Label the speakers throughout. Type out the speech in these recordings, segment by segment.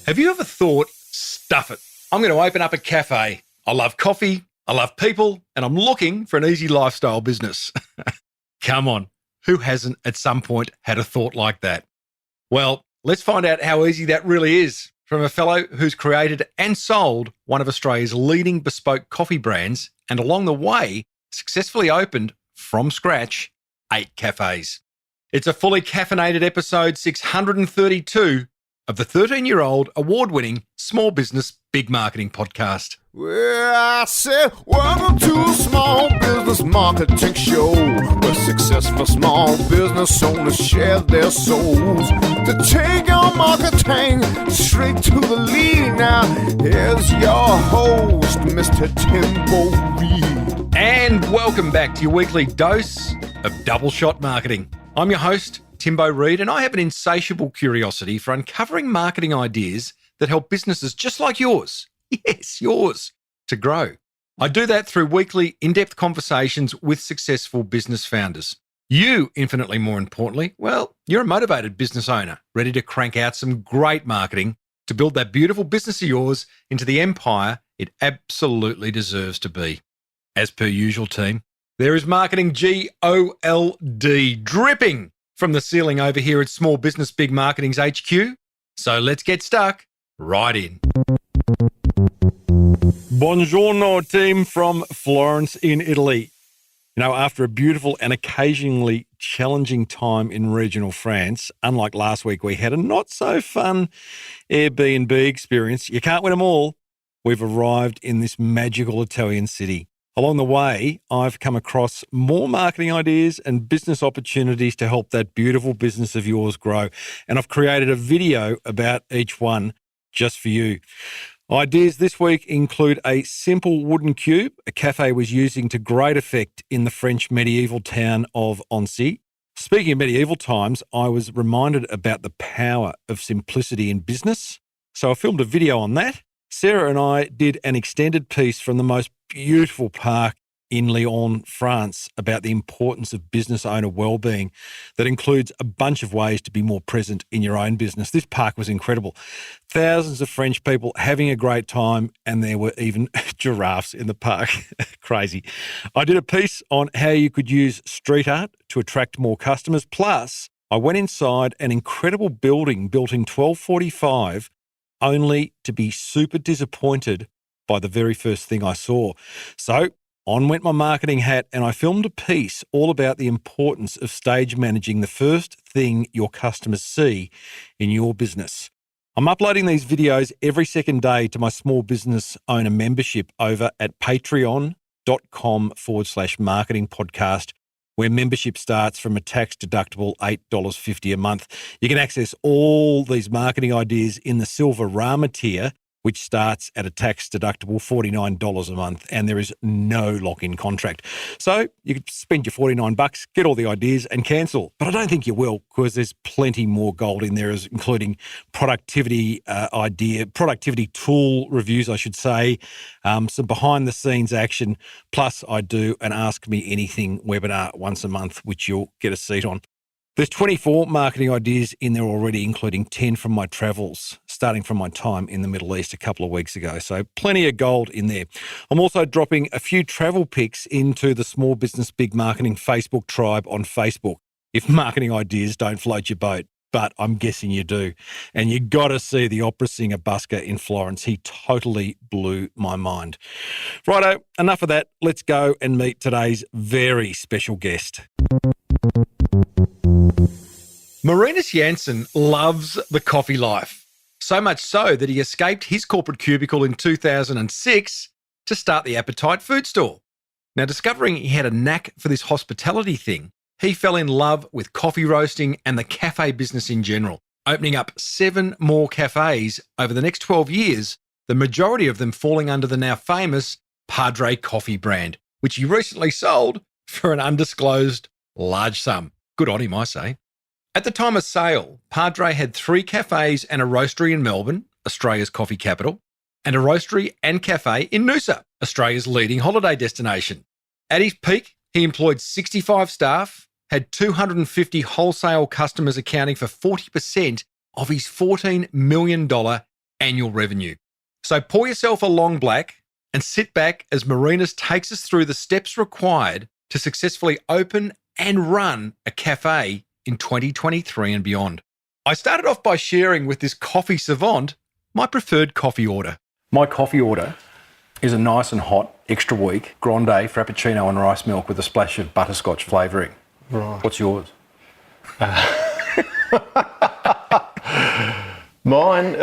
Speaker 1: Have you ever thought, stuff it, I'm going to open up a cafe. I love coffee, I love people, and I'm looking for an easy lifestyle business. Come on, who hasn't at some point had a thought like that? Well, let's find out how easy that really is from a fellow who's created and sold one of Australia's leading bespoke coffee brands, and along the way, successfully opened, from scratch, 8 cafes. It's a fully caffeinated episode 632 of the 13-year-old award-winning Small Business Big Marketing podcast.
Speaker 2: Well, I said, welcome to a small business marketing show, where successful small business owners share their souls to take your marketing straight to the lead. Now, here's your host, Mr. Timbo Reid.
Speaker 1: And welcome back to your weekly dose of double shot marketing. I'm your host, Timbo Reid, and I have an insatiable curiosity for uncovering marketing ideas that help businesses just like yours, yes, yours, to grow. I do that through weekly in-depth conversations with successful business founders. You, infinitely more importantly, well, you're a motivated business owner, ready to crank out some great marketing to build that beautiful business of yours into the empire it absolutely deserves to be. As per usual, team, there is marketing GOLD dripping from the ceiling over here at Small Business Big Marketing's HQ. So let's get stuck right in. Buongiorno, team from Florence in Italy. You know, after a beautiful and occasionally challenging time in regional France, unlike last week, we had a not so fun Airbnb experience. You can't win them all. We've arrived in this magical Italian city. Along the way, I've come across more marketing ideas and business opportunities to help that beautiful business of yours grow. And I've created a video about each one just for you. Ideas this week include a simple wooden cube a cafe was using to great effect in the French medieval town of Annecy. Speaking of medieval times, I was reminded about the power of simplicity in business. So I filmed a video on that. Sarah and I did an extended piece from the most beautiful park in Lyon, France, about the importance of business owner well-being that includes a bunch of ways to be more present in your own business. This park was incredible. Thousands of French people having a great time, and there were even giraffes in the park. Crazy. I did a piece on how you could use street art to attract more customers. Plus, I went inside an incredible building built in 1245 only to be super disappointed by the very first thing I saw. So on went my marketing hat and I filmed a piece all about the importance of stage managing the first thing your customers see in your business. I'm uploading these videos every second day to my small business owner membership over at patreon.com/marketing podcast, where membership starts from a tax-deductible $8.50 a month. You can access all these marketing ideas in the Silver Rama tier, which starts at a tax-deductible $49 a month, and there is no lock-in contract. So you could spend your $49, get all the ideas, and cancel. But I don't think you will, because there's plenty more gold in there, including productivity tool reviews, I should say, some behind-the-scenes action. Plus, I do an Ask Me Anything webinar once a month, which you'll get a seat on. There's 24 marketing ideas in there already, including 10 from my travels, starting from my time in the Middle East a couple of weeks ago. So plenty of gold in there. I'm also dropping a few travel pics into the Small Business Big Marketing Facebook tribe on Facebook, if marketing ideas don't float your boat. But I'm guessing you do. And you got to see the opera singer busker in Florence. He totally blew my mind. Righto, enough of that. Let's go and meet today's very special guest. Marinus Jansen loves the coffee life, so much so that he escaped his corporate cubicle in 2006 to start the Appetite food store. Now, discovering he had a knack for this hospitality thing, he fell in love with coffee roasting and the cafe business in general, opening up 7 more cafes over the next 12 years, the majority of them falling under the now famous Padre Coffee brand, which he recently sold for an undisclosed large sum. Good on him, I say. At the time of sale, Padre had 3 cafes and a roastery in Melbourne, Australia's coffee capital, and a roastery and cafe in Noosa, Australia's leading holiday destination. At his peak, he employed 65 staff, had 250 wholesale customers accounting for 40% of his $14 million annual revenue. So pour yourself a long black and sit back as Marinus takes us through the steps required to successfully open and run a cafe in 2023 and beyond. I started off by sharing with this coffee savant my preferred coffee order. My coffee order is a nice and hot, extra weak, grande frappuccino and rice milk with a splash of butterscotch flavouring.
Speaker 3: Right.
Speaker 1: What's yours?
Speaker 3: Mine,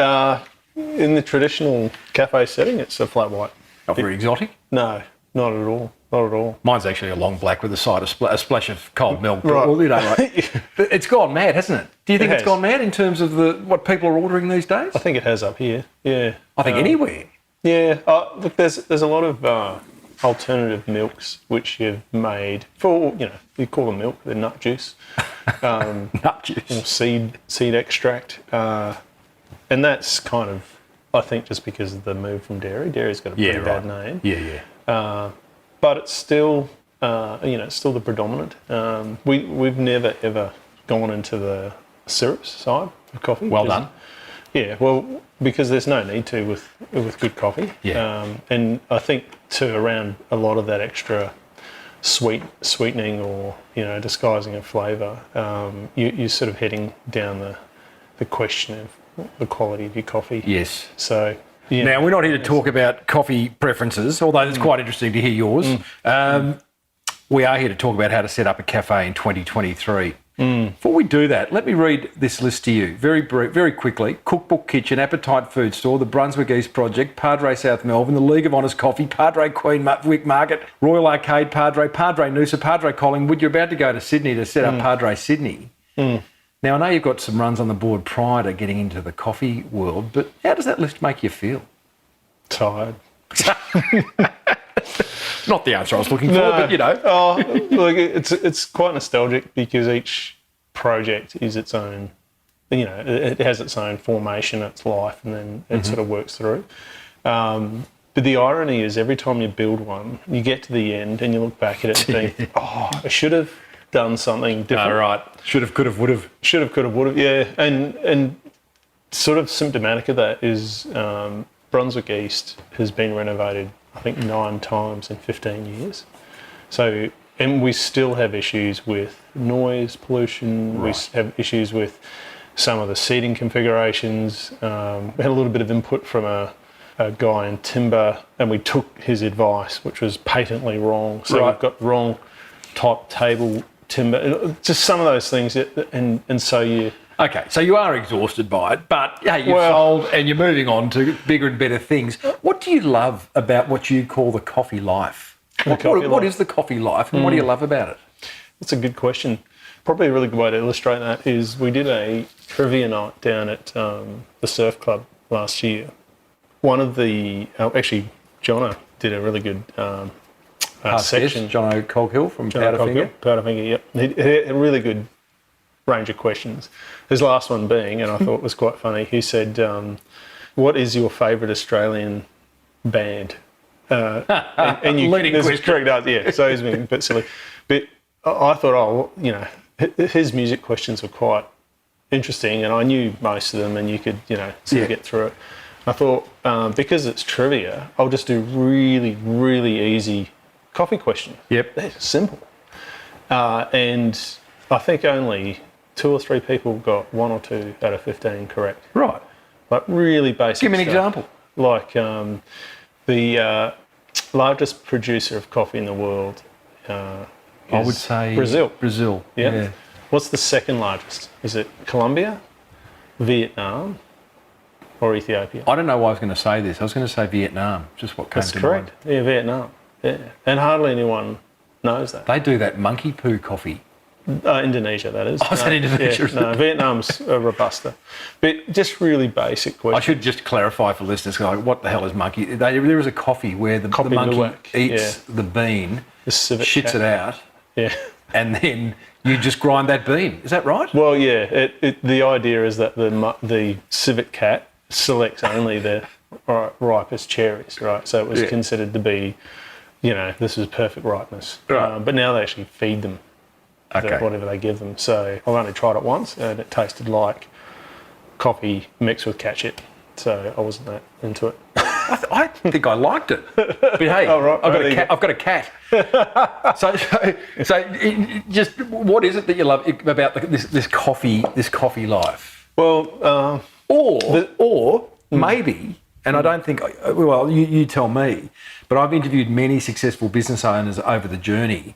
Speaker 3: in the traditional cafe setting, it's a flat white.
Speaker 1: Not very exotic?
Speaker 3: No, not at all. Not at all.
Speaker 1: Mine's actually a long black with a side of a splash of cold milk.
Speaker 3: Right.
Speaker 1: Well, you know, like, but it's gone mad, hasn't it? Do you think it's gone mad in terms of what people are ordering these days?
Speaker 3: I think it has up here. Yeah.
Speaker 1: I think anywhere.
Speaker 3: Yeah. Look, there's a lot of alternative milks which you've made for, you call them milk, they're nut juice.
Speaker 1: Nut juice.
Speaker 3: Or seed extract. And that's kind of, I think, just because of the move from dairy. Dairy's got a pretty bad name.
Speaker 1: Yeah.
Speaker 3: But it's still, it's still the predominant. We've never ever gone into the syrups side of coffee.
Speaker 1: Well done.
Speaker 3: Yeah, well, because there's no need to with good coffee.
Speaker 1: Yeah.
Speaker 3: And I think too, around a lot of that extra sweetening or disguising of flavour, you're sort of heading down the question of the quality of your coffee.
Speaker 1: Yes.
Speaker 3: So. Yeah.
Speaker 1: Now, we're not here to talk about coffee preferences, although it's quite interesting to hear yours. We are here to talk about how to set up a cafe in 2023. Before we do that, let me read this list to you very brief, very quickly. Cookbook Kitchen, Appetite Food Store, the Brunswick East Project, Padre South Melbourne, the League of Honours Coffee, Padre Queenwick Market, Royal Arcade, Padre Noosa, Padre Collingwood. You're about to go to Sydney to set up Padre Sydney. Now, I know you've got some runs on the board prior to getting into the coffee world, but how does that list make you feel?
Speaker 3: Tired.
Speaker 1: Not the answer I was looking for, but
Speaker 3: Look, it's quite nostalgic because each project is its own, it has its own formation, its life, and then it sort of works through. But the irony is every time you build one, you get to the end and you look back at it and think, I should have done something different.
Speaker 1: Right. Should have, could have, would have.
Speaker 3: Should have, could have, would have, yeah. And sort of symptomatic of that is Brunswick East has been renovated, I think, 9 times in 15 years. So, and we still have issues with noise pollution. We have issues with some of the seating configurations. We had a little bit of input from a guy in timber, and we took his advice, which was patently wrong. So we've got wrong type table timber, just some of those things, and so you...
Speaker 1: Okay, so you are exhausted by it, but hey, you've sold and you're moving on to bigger and better things. What do you love about what you call the coffee life? What is the coffee life and what do you love about it?
Speaker 3: That's a good question. Probably a really good way to illustrate that is we did a trivia night down at the surf club last year. One of the... actually, Jono did a really good... section.
Speaker 1: John O'Colgill from Powderfinger.
Speaker 3: Powderfinger, yep. He had a really good range of questions. His last one being, and I thought was quite funny, he said, what is your favourite Australian band? And you,
Speaker 1: leading question.
Speaker 3: Correct answer, yeah. So he's being a bit silly. But I thought, his music questions were quite interesting, and I knew most of them, and you could, sort of get through it. I thought, because it's trivia, I'll just do really, really easy coffee question.
Speaker 1: Yep.
Speaker 3: They're simple. And I think only 2 or 3 people got 1 or 2 out of 15 correct.
Speaker 1: Right.
Speaker 3: Like really basic
Speaker 1: Give me an
Speaker 3: stuff.
Speaker 1: example.
Speaker 3: Like the largest producer of coffee in the world
Speaker 1: I would say
Speaker 3: Brazil.
Speaker 1: Brazil.
Speaker 3: Yeah. What's the second largest? Is it Colombia, Vietnam, or Ethiopia?
Speaker 1: I don't know why I was going to say this. I was going to say Vietnam, just what came
Speaker 3: That's
Speaker 1: to
Speaker 3: correct.
Speaker 1: mind.
Speaker 3: Yeah, Vietnam. Yeah. And hardly anyone knows that.
Speaker 1: They do that monkey poo coffee.
Speaker 3: Indonesia, that is.
Speaker 1: Oh, is that Indonesia?
Speaker 3: Yeah, no, Vietnam's Robusta. But just really basic questions.
Speaker 1: I should just clarify for listeners, like, what the hell is monkey? There is a coffee where the monkey eats the bean, shits it out, and then you just grind that bean. Is that right?
Speaker 3: Well, yeah. The idea is that the civet cat selects only the ripest cherries, right? So it was considered to be, this is perfect ripeness.
Speaker 1: Right.
Speaker 3: But now they actually feed them. Whatever they give them. So I've only tried it once and it tasted like coffee mixed with cat shit. So I wasn't that into it.
Speaker 1: I think I liked it. But hey, I've got a cat. So just what is it that you love about this coffee life?
Speaker 3: Well,
Speaker 1: or maybe, and I don't think, well, you tell me, but I've interviewed many successful business owners over the journey,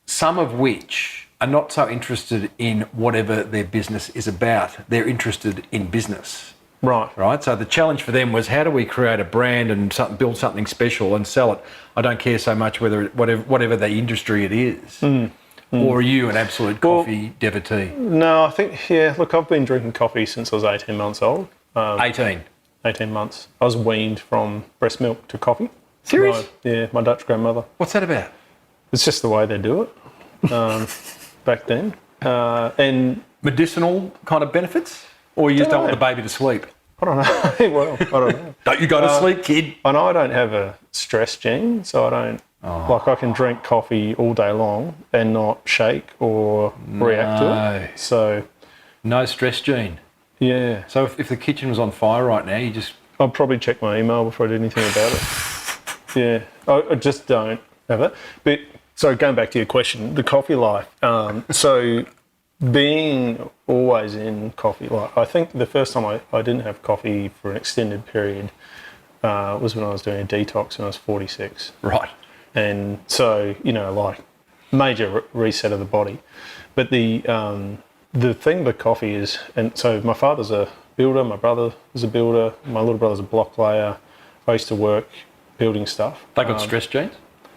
Speaker 1: some of which are not so interested in whatever their business is about. They're interested in business. Right. So the challenge for them was, how do we create a brand and build something special and sell it? I don't care so much whatever the industry it is. Or are you an absolute coffee devotee?
Speaker 3: No, I think, look, I've been drinking coffee since I was 18 months old.
Speaker 1: 18
Speaker 3: months. I was weaned from breast milk to coffee.
Speaker 1: Serious?
Speaker 3: My Dutch grandmother.
Speaker 1: What's that about?
Speaker 3: It's just the way they do it back then. And
Speaker 1: medicinal kind of benefits? Or you just don't want the baby to sleep?
Speaker 3: I don't know. Well, I don't know.
Speaker 1: Don't you go to sleep, kid?
Speaker 3: I know I don't have a stress gene, so I don't... Like, I can drink coffee all day long and not shake or react to it. So...
Speaker 1: No stress gene?
Speaker 3: Yeah.
Speaker 1: So if the kitchen was on fire right now, you just...
Speaker 3: I'd probably check my email before I did anything about it. Yeah. I just don't have it. But, so going back to your question, the coffee life. So... being always in coffee, like I think the first time I didn't have coffee for an extended period was when I was doing a detox when I was 46.
Speaker 1: Right.
Speaker 3: And so, like major reset of the body. But the thing with coffee is, and so my father's a builder, my brother is a builder, my little brother's a block layer. I used to work building stuff.
Speaker 1: They got stress genes?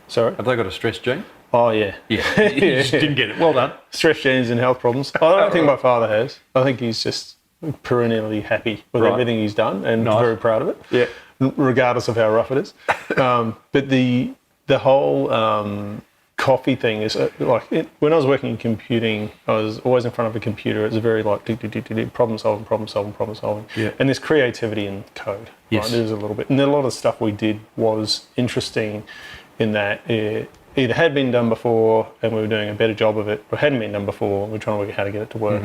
Speaker 3: Sorry?
Speaker 1: Have they got a stress gene?
Speaker 3: Oh, yeah.
Speaker 1: You just didn't get it. Well done.
Speaker 3: Stress genes and health problems. I don't think my father has. I think he's just perennially happy with everything he's done and very proud of it.
Speaker 1: Yeah.
Speaker 3: Regardless of how rough it is. But the whole coffee thing is when I was working in computing, I was always in front of a computer. It's very like problem solving.
Speaker 1: Yeah.
Speaker 3: And there's creativity in code.
Speaker 1: Yes.
Speaker 3: Right? There's a little bit. And a lot of stuff we did was interesting in that it either had been done before and we were doing a better job of it, or hadn't been done before and we're trying to work out how to get it to work.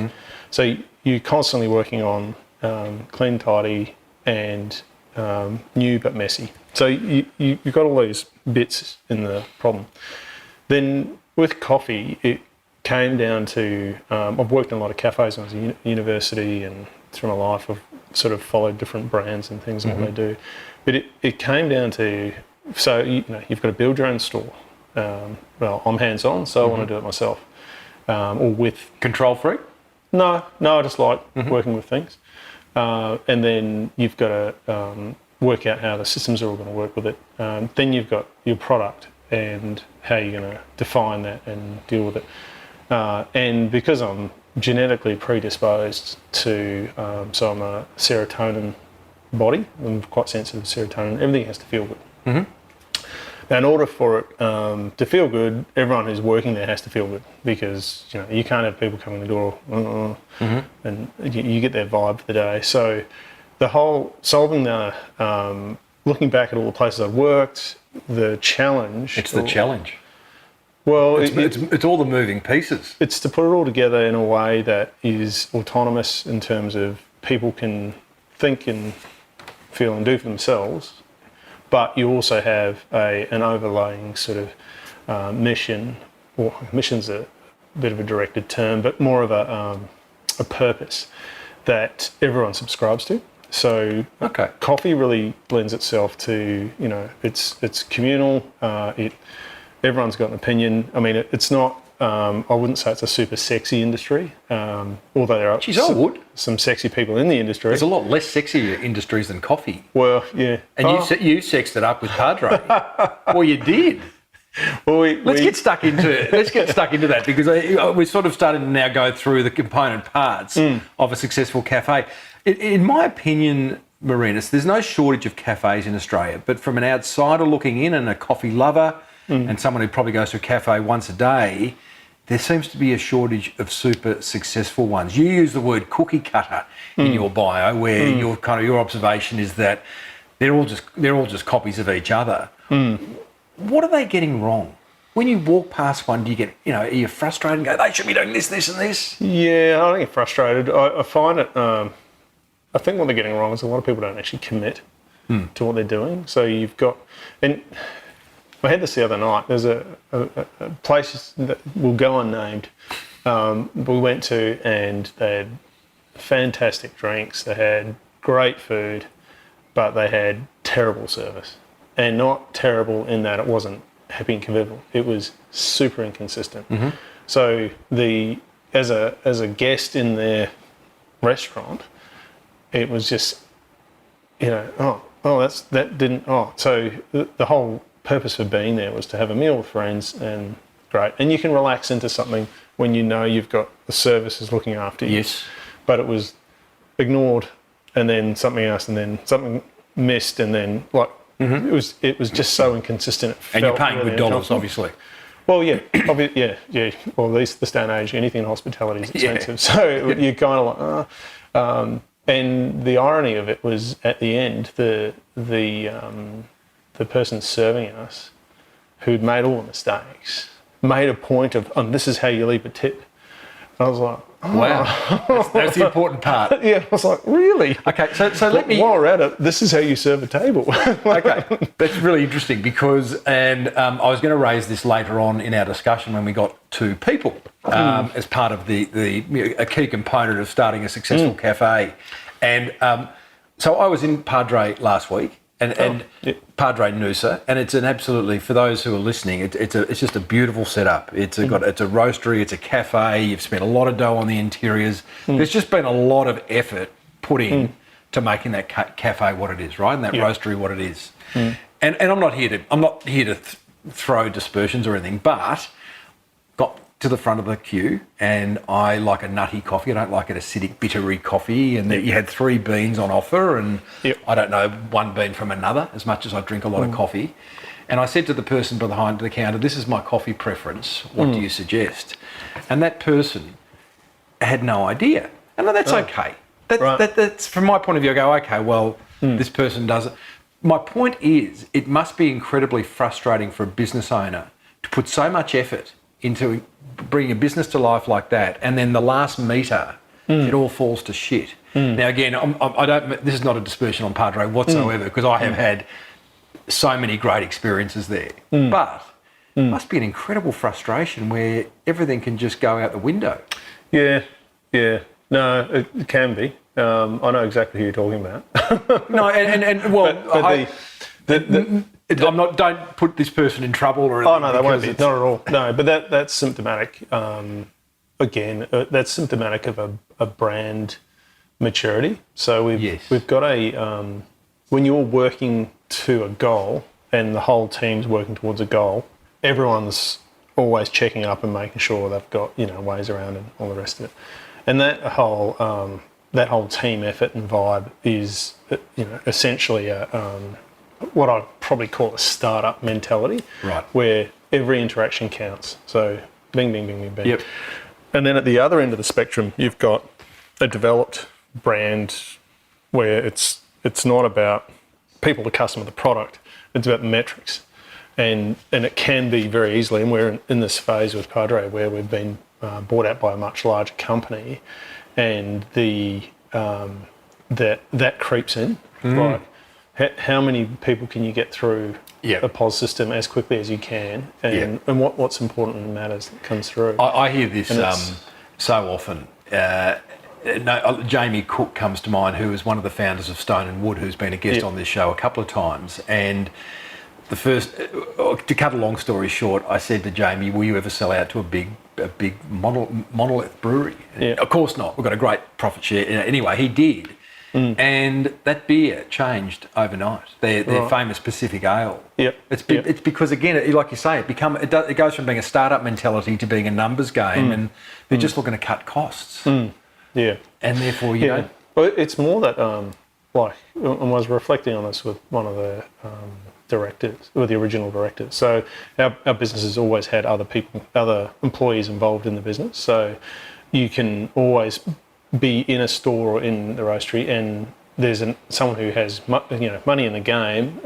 Speaker 3: So you're constantly working on clean, tidy and new but messy. So you've got all these bits in the problem. Then with coffee, it came down to, I've worked in a lot of cafes when I was at university, and through my life I've sort of followed different brands and things and what they do. But it came down to, so you've got to build your own store. Well, I'm hands-on, so I want to do it myself. Or with...
Speaker 1: Control freak?
Speaker 3: No, I just like working with things. And then you've got to work out how the systems are all going to work with it. Then you've got your product and how you're going to define that and deal with it. And because I'm genetically predisposed to, so I'm a serotonin body, I'm quite sensitive to serotonin, everything has to feel good. Now, in order for it to feel good, everyone who's working there has to feel good, because you can't have people coming in the door and you get their vibe for the day. So the whole solving the, looking back at all the places I've worked, the challenge...
Speaker 1: It's the challenge.
Speaker 3: Well,
Speaker 1: it's all the moving pieces.
Speaker 3: It's to put it all together in a way that is autonomous in terms of people can think and feel and do for themselves, but you also have an overlaying sort of mission, or mission's a bit of a directed term, but more of a purpose that everyone subscribes to. So coffee really blends itself to, it's communal, everyone's got an opinion. I mean, it's not, I wouldn't say it's a super sexy industry, although there are some sexy people in the industry.
Speaker 1: There's a lot less sexy industries than coffie.
Speaker 3: Well, yeah.
Speaker 1: And you sexed it up with Padre. Well, you did.
Speaker 3: Well,
Speaker 1: let's get stuck into that, because we're sort of starting to now go through the component parts of a successful cafe. In my opinion, Marinus, there's no shortage of cafes in Australia, but from an outsider looking in and a coffee lover and someone who probably goes to a cafe once a day, there seems to be a shortage of super successful ones. You use the word cookie cutter in your bio, where your observation is that they're all just copies of each other. What are they getting wrong? When you walk past one, do you get, are you frustrated and go, they should be doing this, this and this?
Speaker 3: Yeah, I don't get frustrated. I find it, I think what they're getting wrong is a lot of people don't actually commit to what they're doing. So you've got, and I had this the other night. There's a place that will go unnamed. We went to, and they had fantastic drinks. They had great food, but they had terrible service, and not terrible in that it wasn't happy and convivial. It was super inconsistent. So as a guest in their restaurant, it was just, so the whole purpose for being there was to have a meal with friends, and great. And you can relax into something when you know you've got the services looking after you.
Speaker 1: Yes.
Speaker 3: But it was ignored, and then something else, and then something missed, and then it was just so inconsistent.
Speaker 1: And you're paying
Speaker 3: really
Speaker 1: good dollars, obviously.
Speaker 3: Well, yeah. Well, at least this day and age, anything in hospitality is expensive. So you're kind of like, and the irony of it was at the end, the person serving us, who'd made all the mistakes, made a point of, this is how you leave a tip. And I was like,
Speaker 1: wow, that's the important part.
Speaker 3: Yeah, I was like, really?
Speaker 1: Okay, so let me...
Speaker 3: While we're at it, this is how you serve a table.
Speaker 1: Okay, that's really interesting because, and I was going to raise this later on in our discussion when we got to people as part of a key component of starting a successful cafe. And so I was in Padre last week, and Padre Noosa, and it's an absolutely, for those who are listening, it's just a beautiful setup. It's a roastery, it's a cafe. You've spent a lot of dough on the interiors. There's just been a lot of effort put in to making that cafe what it is, right, and that roastery what it is. And I'm not here to throw dispersions or anything, but got to the front of the queue, and I like a nutty coffee. I don't like an acidic, bittery coffee. And you had 3 beans on offer, and I don't know one bean from another, as much as I drink a lot of coffee. And I said to the person behind the counter, "This is my coffee preference. What do you suggest?" And that person had no idea. And that's okay. That's from my point of view. I go, okay, well, this person does it. My point is, it must be incredibly frustrating for a business owner to put so much effort into bringing a business to life like that, and then the last meter, it all falls to shit. Now, again, I don't. This is not a dispersion on Padre whatsoever, because I have had so many great experiences there. But it must be an incredible frustration where everything can just go out the window. Yeah.
Speaker 3: No, it can be. I know exactly who you're talking about.
Speaker 1: No, and well, I'm not. Don't put this person in trouble or anything.
Speaker 3: Oh no, that won't be. Not at all. No, but that's symptomatic. Again, that's symptomatic of a brand maturity. So we've got when you're working to a goal and the whole team's working towards a goal, everyone's always checking up and making sure they've got ways around and all the rest of it. And that whole team effort and vibe is essentially what I'd probably call a startup mentality,
Speaker 1: right?
Speaker 3: Where every interaction counts. So bing, bing, bing, bing, bing.
Speaker 1: Yep.
Speaker 3: And then at the other end of the spectrum, you've got a developed brand where it's not about people, the customer, the product. It's about the metrics, and it can be very easily. And we're in this phase with Padre where we've been bought out by a much larger company, and that creeps in. Like, how many people can you get through a POS system as quickly as you can, and what's important and matters that comes through.
Speaker 1: I hear this so often. Jamie Cook comes to mind, who is one of the founders of Stone and Wood, who's been a guest on this show a couple of times. And the first, to cut a long story short, I said to Jamie, "Will you ever sell out to a big monolith brewery?" Of course not. We've got a great profit share. Anyway, he did. And that beer changed overnight. Their famous Pacific Ale. It's because, again, like you say, it goes from being a startup mentality to being a numbers game, and they're just looking to cut costs.
Speaker 3: Yeah,
Speaker 1: and therefore you know.
Speaker 3: Well, it's more that I was reflecting on this with one of the directors, with the original directors. So our business has always had other employees involved in the business. So you can always be in a store or in the roastery, and there's someone who has money in the game,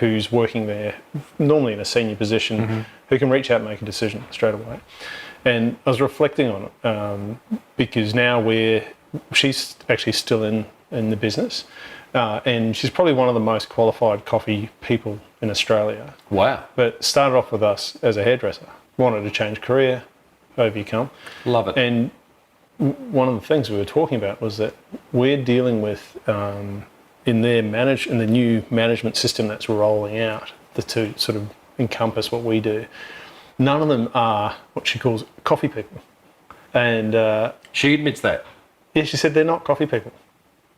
Speaker 3: who's working there, normally in a senior position, who can reach out and make a decision straight away. And I was reflecting on it because now she's actually still in in the business. And she's probably one of the most qualified coffee people in Australia.
Speaker 1: Wow.
Speaker 3: But started off with us as a hairdresser. Wanted to change career, over you come.
Speaker 1: Love it.
Speaker 3: And one of the things we were talking about was that we're dealing with, in the new management system that's rolling out, to sort of encompass what we do, none of them are what she calls coffee people. And
Speaker 1: she admits that.
Speaker 3: yeah, she said they're not coffee people.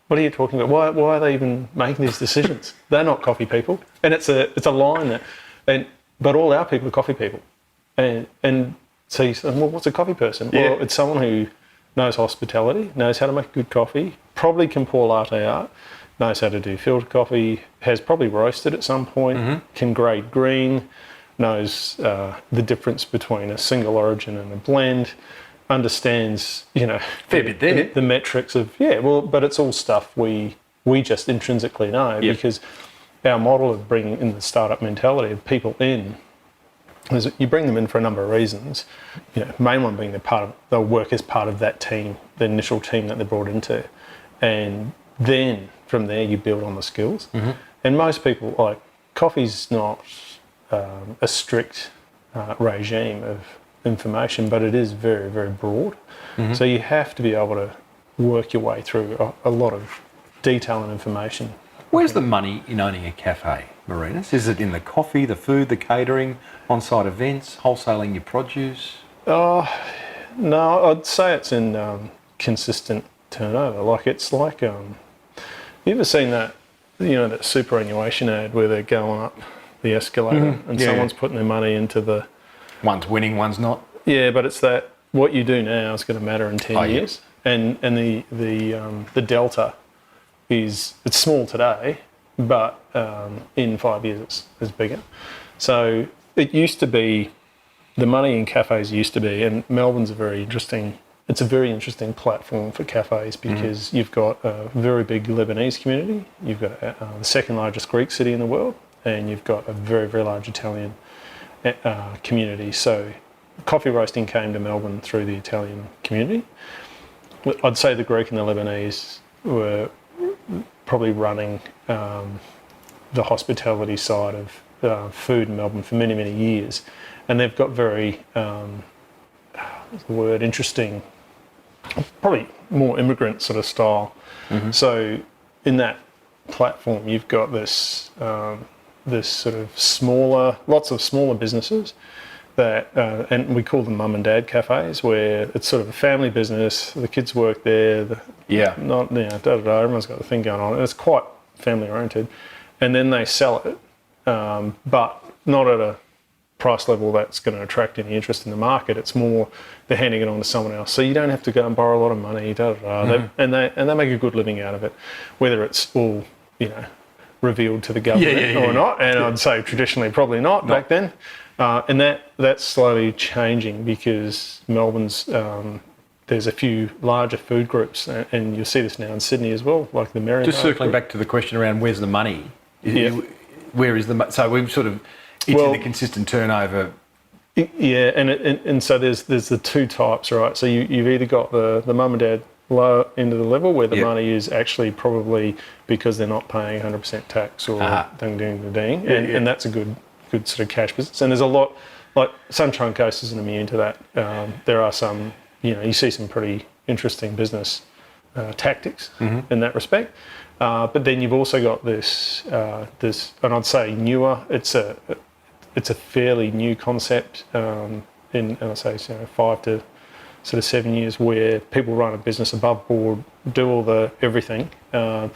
Speaker 3: What are you talking about? Why are they even making these decisions? They're not coffee people. And it's a line but all our people are coffee people. And so you say, well, what's a coffee person?
Speaker 1: Yeah.
Speaker 3: Well, it's someone who knows hospitality, knows how to make good coffee, probably can pour latte art, knows how to do filter coffee, has probably roasted at some point, can grade green, knows the difference between a single origin and a blend, understands,
Speaker 1: Fair bit there.
Speaker 3: the metrics of, but it's all stuff we just intrinsically know because our model of bringing in the startup mentality of people in is you bring them in for a number of reasons. Main one being they'll work as part of that team, the initial team that they're brought into, and then from there you build on the skills. And most people, coffee's not a strict regime of information, but it is very, very broad. So you have to be able to work your way through a lot of detail and information.
Speaker 1: Where's the money in owning a cafe, Marinus? Is it in the coffee, the food, the catering, on-site events, wholesaling your produce?
Speaker 3: No, I'd say it's in consistent turnover. You ever seen that, that superannuation ad where they're going up the escalator and someone's putting their money into the...
Speaker 1: One's winning, one's not.
Speaker 3: Yeah, but it's that what you do now is going to matter in 10 years. And the delta it's small today, but in 5 years it's bigger. So it used to be, the money in cafes used to be, and Melbourne's a very interesting platform for cafes because you've got a very big Lebanese community, you've got the second largest Greek city in the world, and you've got a very, very large Italian community. So coffee roasting came to Melbourne through the Italian community. I'd say the Greek and the Lebanese were probably running the hospitality side of food in Melbourne for many, many years. And they've got very, interesting, probably more immigrant sort of style. So in that platform, you've got this sort of lots of smaller businesses that, and we call them mum and dad cafes, where it's sort of a family business. The kids work there. Everyone's got the thing going on. And it's quite family oriented, and then they sell it, but not at a price level that's going to attract any interest in the market. It's more they're handing it on to someone else, so you don't have to go and borrow a lot of money. And they make a good living out of it, whether it's all revealed to the government or not. And I'd say traditionally probably not back then. And that's slowly changing because Melbourne's there's a few larger food groups, and you'll see this now in Sydney as well, like the Marinus.
Speaker 1: Just circling back to the question around where's the money? Where is the so we've sort of into the consistent turnover.
Speaker 3: Yeah, and so there's the two types, right? So you've either got the mum and dad low end of the level where the money is actually probably because they're not paying 100% tax or ding, and that's a good sort of cash business. And there's a lot, like Sunshine Coast isn't immune to that. There are some, you see some pretty interesting business tactics in that respect. But then you've also got this, and I'd say newer. It's a fairly new concept in, I'd say, 5 to sort of 7 years, where people run a business above board, do all the everything, and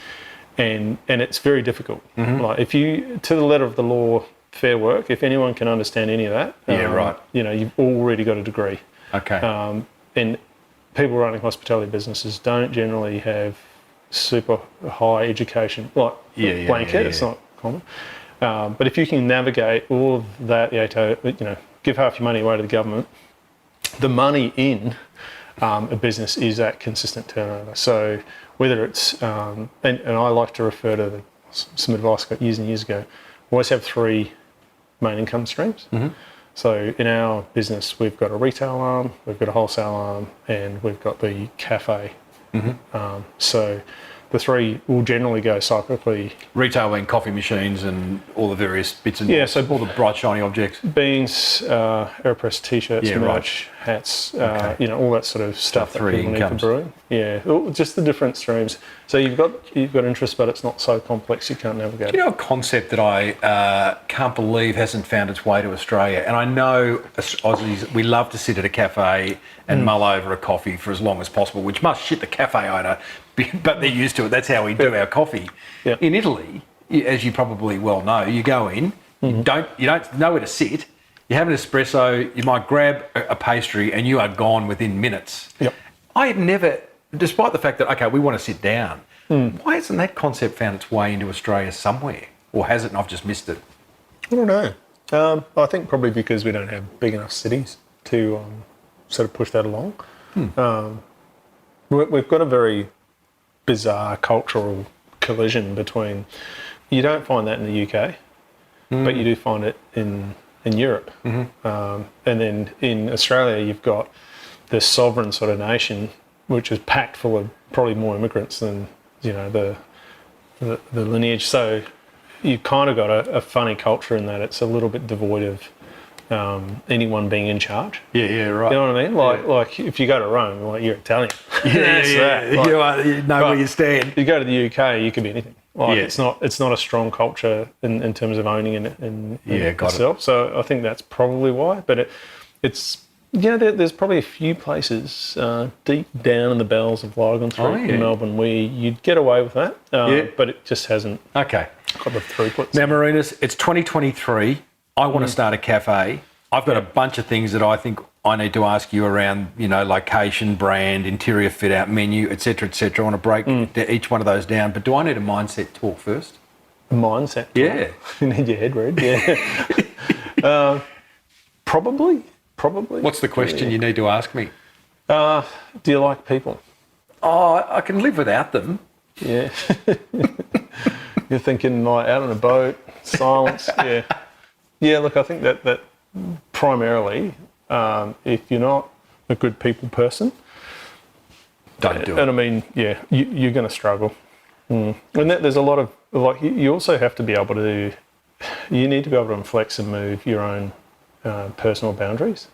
Speaker 3: it's very difficult. Like if you, to the letter of the law, fair work. If anyone can understand any of that, you've already got a degree.
Speaker 1: Okay.
Speaker 3: And people running hospitality businesses don't generally have super high education, blanket. It's not common. But if you can navigate all of that, give half your money away to the government, the money in a business is at consistent turnover. So whether it's, and I like to refer to some advice I got years and years ago, always have 3 main income streams. So in our business, we've got a retail arm, we've got a wholesale arm, and we've got the cafe. So the three will generally go cyclically.
Speaker 1: Retail being coffee machines and all the various bits and
Speaker 3: so
Speaker 1: all the bright shiny objects.
Speaker 3: Beans, AeroPress t-shirts, merch, hats, all that sort of stuff that people need for brewing. Yeah, just the different streams. So you've got interest, but it's not so complex you can't navigate.
Speaker 1: Do you know a concept that I can't believe hasn't found its way to Australia? And I know Aussies, we love to sit at a cafe and mull over a coffee for as long as possible, which must shit the cafe owner, but they're used to it. That's how we do our coffee. Yeah. In Italy, as you probably well know, you go in, you don't know where to sit. You have an espresso, you might grab a pastry, and you are gone within minutes.
Speaker 3: Yep.
Speaker 1: I have never, despite the fact that, okay, we want to sit down, why hasn't that concept found its way into Australia somewhere? Or has it and I've just missed it?
Speaker 3: I don't know. I think probably because we don't have big enough cities to sort of push that along. We've got a very bizarre cultural collision between, you don't find that in the UK, but you do find it in Europe. And then in Australia, you've got this sovereign sort of nation, which is packed full of probably more immigrants than, the lineage. So you've kind of got a funny culture in that it's a little bit devoid of anyone being in charge.
Speaker 1: Yeah, right.
Speaker 3: You know what I mean? Like if you go to Rome, you're Italian.
Speaker 1: You know where you stand.
Speaker 3: You go to the UK, you could be anything. It's not a strong culture in terms of owning in itself. So I think that's probably why. But it's there's probably a few places deep down in the bowels of Lygon Street in Melbourne where you'd get away with that. But it just hasn't got the throughput.
Speaker 1: Now, Marinus, it's 2023. I want to start a cafe. I've got a bunch of things that I think I need to ask you around, location, brand, interior fit out, menu, etc., etc. I want to break each one of those down. But do I need a mindset talk first?
Speaker 3: A mindset talk?
Speaker 1: Yeah.
Speaker 3: You need your head read, yeah. Probably.
Speaker 1: What's the question you need to ask me?
Speaker 3: Do you like people?
Speaker 1: Oh, I can live without them.
Speaker 3: Yeah. You're thinking like out on a boat, silence, yeah. Yeah, look, I think that primarily, if you're not a good people person,
Speaker 1: don't do it.
Speaker 3: And I mean, you're going to struggle. And there's a lot of, you also have to be able to, you need to be able to flex and move your own personal boundaries.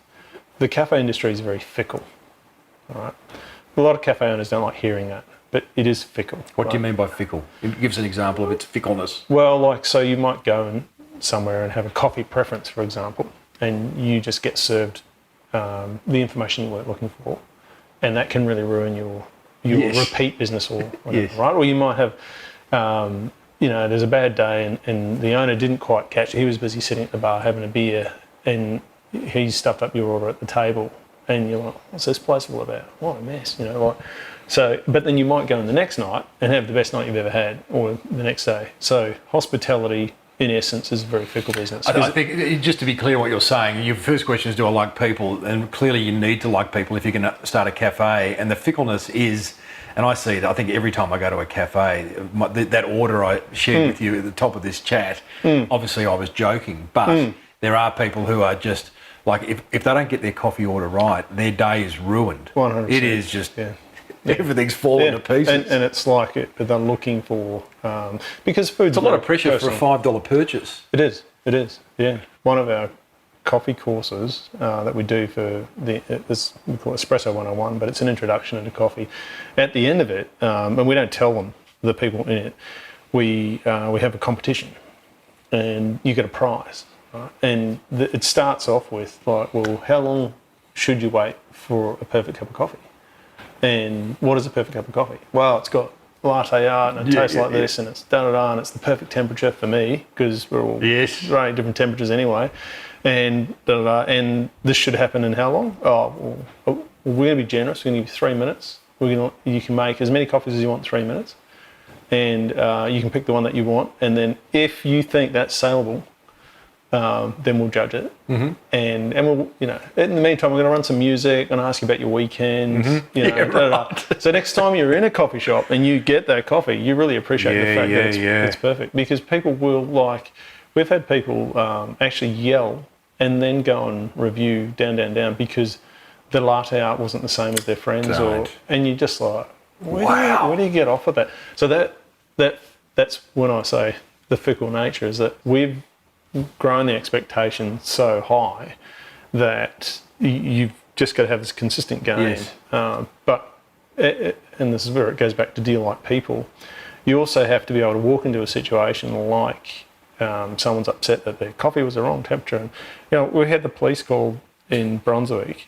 Speaker 3: The cafe industry is very fickle, all right? A lot of cafe owners don't like hearing that, but it is fickle.
Speaker 1: What do you mean by fickle? Give us an example of its fickleness.
Speaker 3: Well, so you might go somewhere and have a coffee preference, for example, and you just get served the information you weren't looking for, and that can really ruin your repeat business or whatever, right? Or you might have, there's a bad day and the owner didn't quite catch it. He was busy sitting at the bar having a beer, and he stuffed up your order at the table, and you're like, what's this place all about? What a mess, So, but then you might go in the next night and have the best night you've ever had, or the next day. So hospitality, in essence, is a very fickle business.
Speaker 1: I think, just to be clear what you're saying, your first question is, do I like people? And clearly you need to like people if you're going to start a cafe. And the fickleness is, and I see it, I think every time I go to a cafe, that order I shared with you at the top of this chat, obviously I was joking, but there are people who are just, like, if they don't get their coffee order right, their day is ruined.
Speaker 3: 100%.
Speaker 1: It is just... Everything's falling to pieces.
Speaker 3: And it's like they're looking for... because food's...
Speaker 1: It's a lot of pressure for a $5 purchase.
Speaker 3: It is, yeah. One of our coffee courses that we do for we call it Espresso 101, but it's an introduction into coffee. At the end of it, and we don't tell them, the people in it, we have a competition and you get a prize. Right? And it starts off with, like, well, how long should you wait for a perfect cup of coffee? And what is a perfect cup of coffee? Well, it's got latte art and it tastes like this and it's da-da-da and it's the perfect temperature for me because we're all running different temperatures anyway. And da-da-da, and this should happen in how long? Oh, well, we're going to be generous. We're going to give you 3 minutes. You can make as many coffees as you want in 3 minutes. And you can pick the one that you want. And then if you think that's saleable, then we'll judge it. And we'll, in the meantime, we're going to run some music and ask you about your weekends. Right. So next time you're in a coffee shop and you get that coffee, you really appreciate the fact that it's perfect, because people will, like, we've had people actually yell and then go and review down because the latte art wasn't the same as their friends, and you just like, Where do you get off of that? So that's when I say the fickle nature is that we've grown the expectation so high that you've just got to have this consistent gain.
Speaker 1: Yes.
Speaker 3: And this is where it goes back to deal like people. You also have to be able to walk into a situation like someone's upset that their coffee was the wrong temperature. And, we had the police call in Brunswick.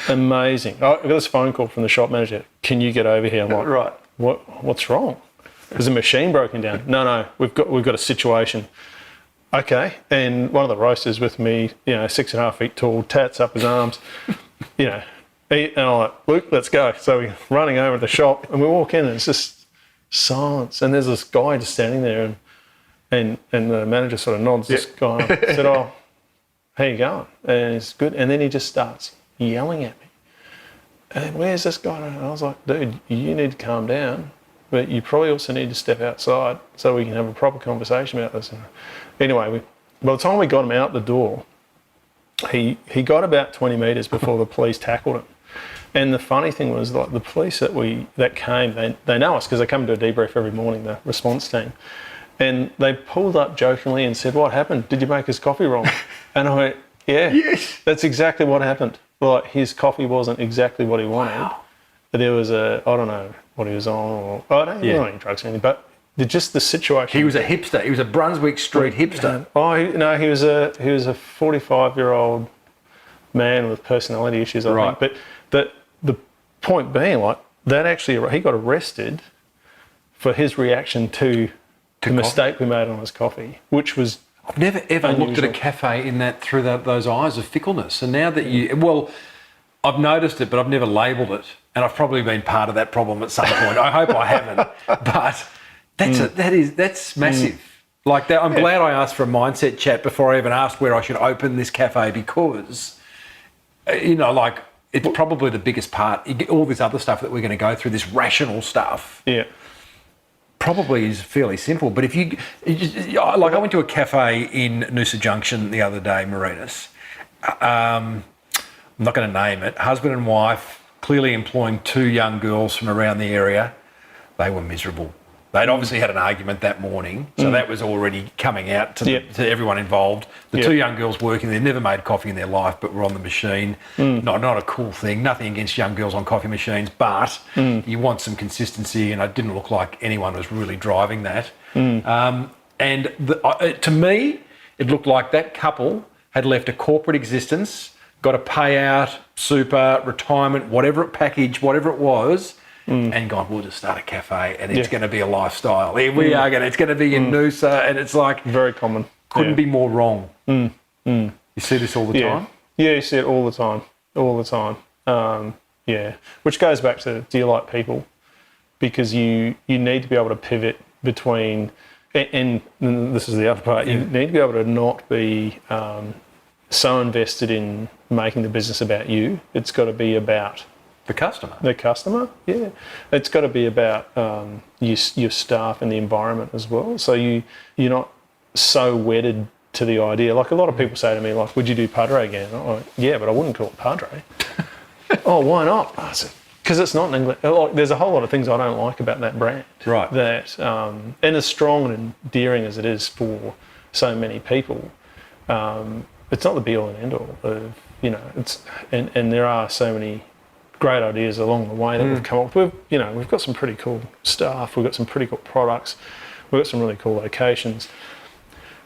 Speaker 3: Amazing. I got this phone call from the shop manager. Can you get over here? I'm like,
Speaker 1: Right.
Speaker 3: What's wrong? Is the machine broken down? No, we've got a situation. Okay. And one of the roasters with me, 6.5 feet tall, tats up his arms, and I'm like, Luke, let's go. So we're running over to the shop and we walk in and it's just silence. And there's this guy just standing there and the manager sort of nods this guy up. Said, how you going? And he's good. And then he just starts yelling at me. And where's this guy? And I was like, dude, you need to calm down, but you probably also need to step outside so we can have a proper conversation about this. And anyway, by the time we got him out the door, he got about 20 metres before the police tackled him. And the funny thing was, like, the police that came, they know us because they come to a debrief every morning, the response team. And they pulled up jokingly and said, what happened? Did you make his coffee wrong? And I went, yeah, yes, that's exactly what happened. Like, his coffee wasn't exactly what he wanted. Wow. There was I don't know what he was on, or I don't know any drugs or anything, but just the situation.
Speaker 1: He was a hipster. He was a Brunswick Street hipster.
Speaker 3: He was a 45-year-old man with personality issues, I think. But the point being, like, that actually, he got arrested for his reaction to the mistake we made on his coffee, which was
Speaker 1: I've never ever
Speaker 3: unusual.
Speaker 1: looked at a cafe through those eyes of fickleness. And now that I've noticed it, but I've never labelled it. And I've probably been part of that problem at some point. I hope I haven't. But that's massive. Like that. I'm glad I asked for a mindset chat before I even asked where I should open this cafe, because, it's probably the biggest part. All this other stuff that we're going to go through, this rational stuff. Yeah. Probably is fairly simple, but if I went to a cafe in Noosa Junction the other day, Marinus. I'm not going to name it. Husband and wife, clearly employing 2 young girls from around the area. They were miserable. They'd obviously had an argument that morning, so that was already coming out to everyone involved. The 2 young girls working there never made coffee in their life, but were on the machine. Not a cool thing. Nothing against young girls on coffee machines, but you want some consistency, and it didn't look like anyone was really driving that. To me, it looked like that couple had left a corporate existence, got a payout, super, retirement, whatever it was, and gone, we'll just start a cafe and it's going to be a lifestyle. Here we are, it's going to be in Noosa, and it's like... Very common. Couldn't be more wrong. You see this all the time? Yeah, you see it all the time. Which goes back to do you like people? Because you need to be able to pivot between... And this is the other part. You need to be able to not be so invested in making the business about you. It's got to be about... The customer, yeah. It's got to be about your staff and the environment as well. So you're not so wedded to the idea. Like, a lot of people say to me, like, would you do Padre again? I'm like, yeah, but I wouldn't call it Padre. Oh, why not? I said, because it's not an English... Like, there's a whole lot of things I don't like about that brand. Right. That, and as strong and endearing as it is for so many people, it's not the be-all and end-all of, and there are so many great ideas along the way that we've come up with. We've got some pretty cool stuff. We've got some pretty cool products. We've got some really cool locations.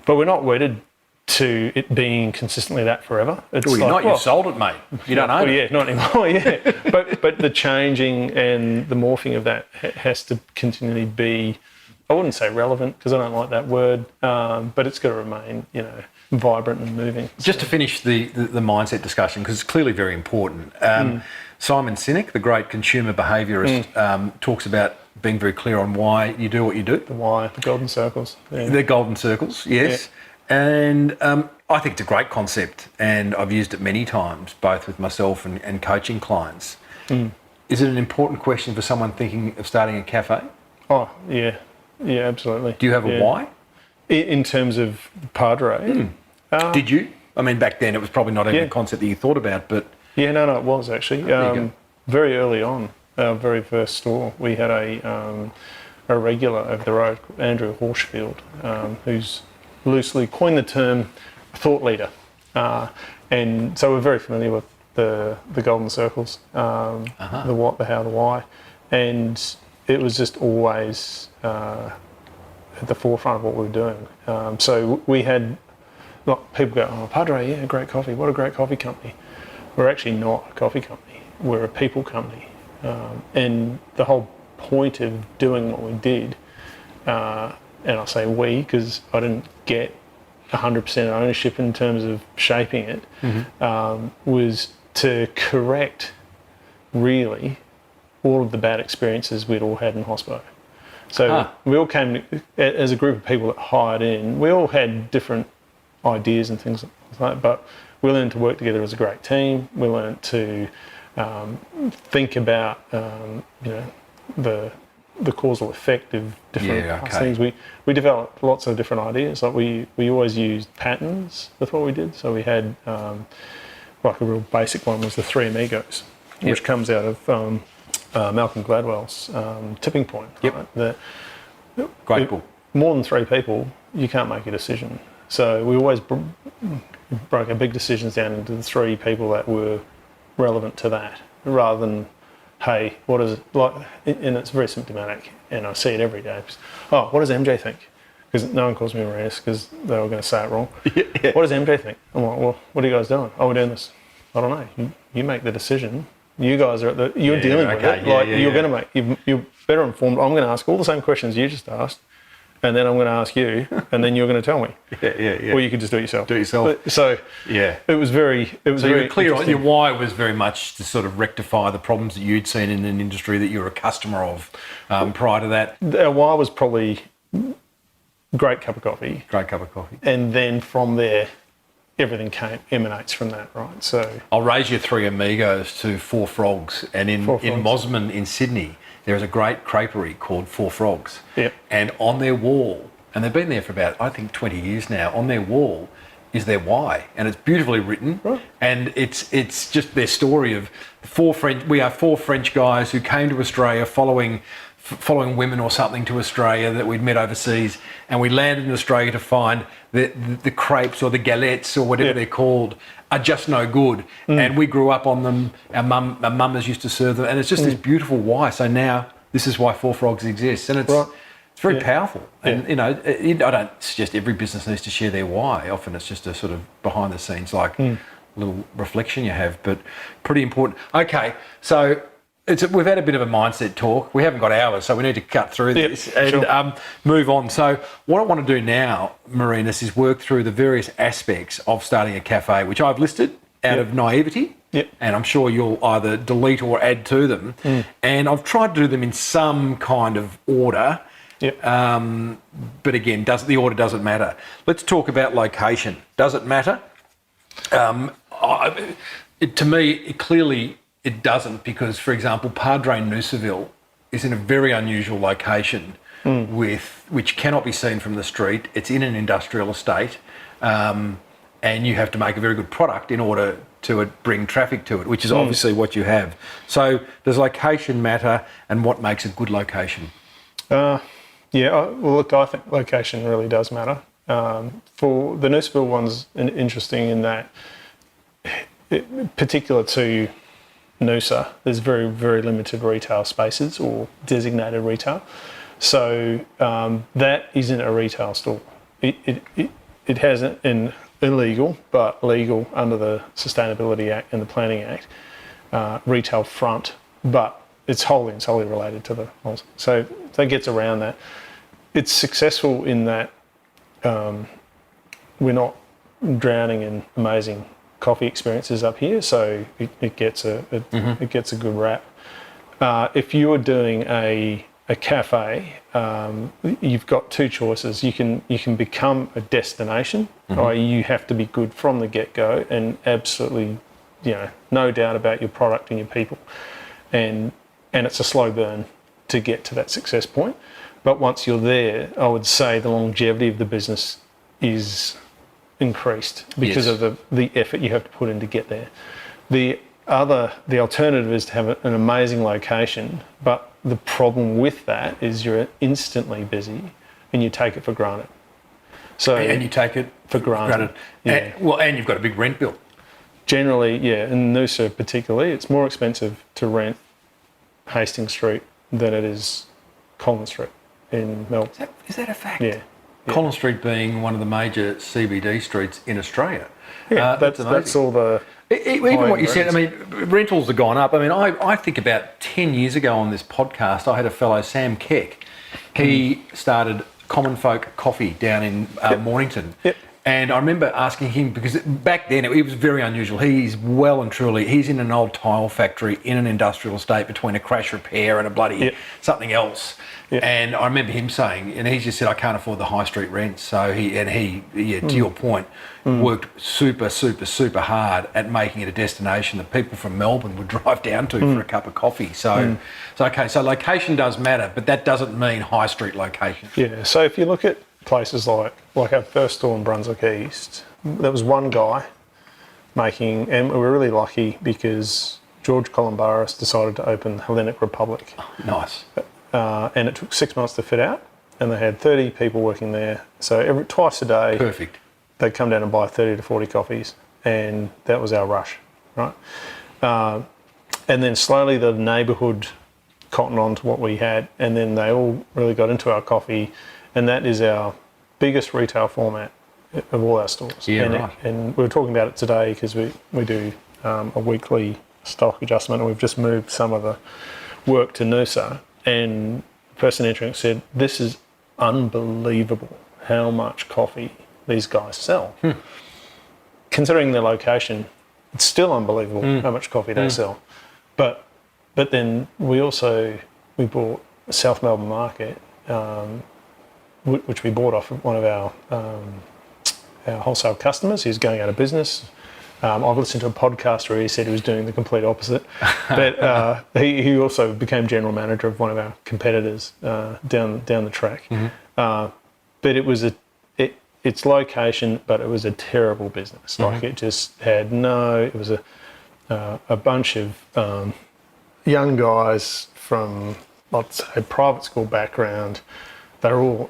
Speaker 1: But we're not wedded to it being consistently that forever. You've sold it, mate. You don't own it. Yeah, not anymore, But the changing and the morphing of that has to continually be, I wouldn't say relevant, because I don't like that word, but it's got to remain, vibrant and moving. Just to finish the mindset discussion, because it's clearly very important. Simon Sinek, the great consumer behaviourist, talks about being very clear on why you do what you do. The why, the golden circles. Yeah. The golden circles, yes. Yeah. And I think it's a great concept, and I've used it many times, both with myself and coaching clients. Is it an important question for someone thinking of starting a cafe? Oh, yeah. Yeah, absolutely. Do you have a why? In terms of Padre? Did you? I mean, back then it was probably not even a concept that you thought about, but... Yeah, no, it was actually. Very early on.
Speaker 3: our very first store, we had a regular over the road, Andrew Horsfield, who's loosely coined the term thought leader. And so we're very familiar with the golden circles, the what, the how, the why. And it was just always at the forefront of what we were doing. So we had, like, people go, oh, Padre, yeah, great coffee. What a great coffee company. We're actually not a coffee company. We're a people company. And the whole point of doing what we did, and I say we because I didn't get 100% ownership in terms of shaping it, was to correct really all of the bad experiences we'd all had in hospital. So we all came as a group of people that hired in. We all had different ideas and things like that, but we learned to work together as a great team. We learned to think about the causal effect of different things. We developed lots of different ideas. Like we always used patterns with what we did. So we had like a real basic one was the Three Amigos, which comes out of Malcolm Gladwell's Tipping Point. Right?
Speaker 1: Great book.
Speaker 3: More than three people, you can't make a decision. So we always broke our big decisions down into the three people that were relevant to that, rather than, hey, what is it like? And it's very symptomatic, and I see it every day. Oh, what does MJ think? Because no one calls me Marinus because they were going to say it wrong. What does MJ think? I'm like, well, what are you guys doing? Oh, we're doing this. I don't know. You make the decision. You guys are you're dealing with it. You're going to make. You're better informed. I'm going to ask all the same questions you just asked, and then I'm going to ask you, and then you're going to tell me. Or you could just do it yourself. It was very. It was.
Speaker 1: So
Speaker 3: very
Speaker 1: you were clear on your why was very much to sort of rectify the problems that you'd seen in an industry that you were a customer of prior to that.
Speaker 3: Our why was probably great cup of coffee.
Speaker 1: Great cup of coffee.
Speaker 3: And then from there, everything emanates from that, right? So
Speaker 1: I'll raise your Three Amigos to Four Frogs, and in Mosman in Sydney, there is a great creperie called Four Frogs.
Speaker 3: Yep.
Speaker 1: And on their wall, and they've been there for about, I think, 20 years now, on their wall is their why. And it's beautifully written.
Speaker 3: Right.
Speaker 1: And it's just their story of we are four French guys who came to Australia following women or something to Australia that we'd met overseas, and we landed in Australia to find the crepes or the galettes or whatever they're called are just no good. And we grew up on them. Our mamas used to serve them, and it's just this beautiful why. So now this is why Four Frogs exists, and it's very powerful. And I don't suggest every business needs to share their why. Often it's just a sort of behind the scenes little reflection you have, but pretty important. Okay, so we've had a bit of a mindset talk. We haven't got hours, so we need to cut through this and move on. So what I want to do now, Marinus, is work through the various aspects of starting a cafe, which I've listed out of naivety, and I'm sure you'll either delete or add to them. And I've tried to do them in some kind of order, but again, the order doesn't matter. Let's talk about location. Does it matter? To me, clearly, it doesn't, because, for example, Padre Noosaville is in a very unusual location which cannot be seen from the street. It's in an industrial estate, and you have to make a very good product in order to bring traffic to it, which is obviously what you have. So does location matter, and what makes a good location?
Speaker 3: Well, look, I think location really does matter. For the Noosaville one's interesting in that, particular to Noosa, there's very, very limited retail spaces or designated retail. So that isn't a retail store. It has an illegal, but legal under the Sustainability Act and the Planning Act, retail front, but it's wholly and solely related to the malls. So that gets around that. It's successful in that we're not drowning in amazing coffee experiences up here, so it gets a good rap. If you're doing a cafe, you've got two choices. You can become a destination, i.e. you have to be good from the get-go and absolutely, no doubt about your product and your people, and it's a slow burn to get to that success point. But once you're there, I would say the longevity of the business is increased because of the effort you have to put in to get there. The the alternative is to have an amazing location, but the problem with that is you're instantly busy and you take it for granted. So
Speaker 1: And you take it
Speaker 3: for granted. Yeah.
Speaker 1: And you've got a big rent bill.
Speaker 3: Generally, yeah, in Noosa particularly, it's more expensive to rent Hastings Street than it is Collins Street in Melbourne.
Speaker 1: Is that a fact?
Speaker 3: Yeah.
Speaker 1: Collins Street being one of the major CBD streets in Australia.
Speaker 3: Yeah, that's all the...
Speaker 1: Even what you said, I mean, rentals have gone up. I mean, I think about 10 years ago on this podcast, I had a fellow, Sam Keck. He started Common Folk Coffee down in Mornington.
Speaker 3: Yep.
Speaker 1: And I remember asking him, because back then it was very unusual. He's well and truly, he's in an old tile factory in an industrial estate between a crash repair and a bloody something else. Yep. And I remember him saying, and he just said, I can't afford the high street rent. So he, to your point, worked super, super, super hard at making it a destination that people from Melbourne would drive down to for a cup of coffee. So, so location does matter, but that doesn't mean high street location.
Speaker 3: Yeah, so if you look at places like our first store in Brunswick East, there was one guy making, and we were really lucky because George Columbaris decided to open Hellenic Republic.
Speaker 1: Oh, nice.
Speaker 3: And it took 6 months to fit out, and they had 30 people working there. So twice a day,
Speaker 1: perfect.
Speaker 3: They'd come down and buy 30 to 40 coffees, and that was our rush, right? And then slowly the neighbourhood cottoned on to what we had, and then they all really got into our coffee, and that is our biggest retail format of all our stores.
Speaker 1: Yeah,
Speaker 3: and
Speaker 1: right.
Speaker 3: And we were talking about it today because we do a weekly stock adjustment, and we've just moved some of the work to Noosa. And the person entering said, "This is unbelievable how much coffee these guys sell." Considering their location, it's still unbelievable how much coffee they sell. But then we bought South Melbourne Market, which we bought off of one of our wholesale customers who's going out of business. I've listened to a podcast where he said he was doing the complete opposite, but he also became general manager of one of our competitors down the track. But it was its location, but it was a terrible business. Like it just had it was a bunch of young guys from, let's say, private school background. They're all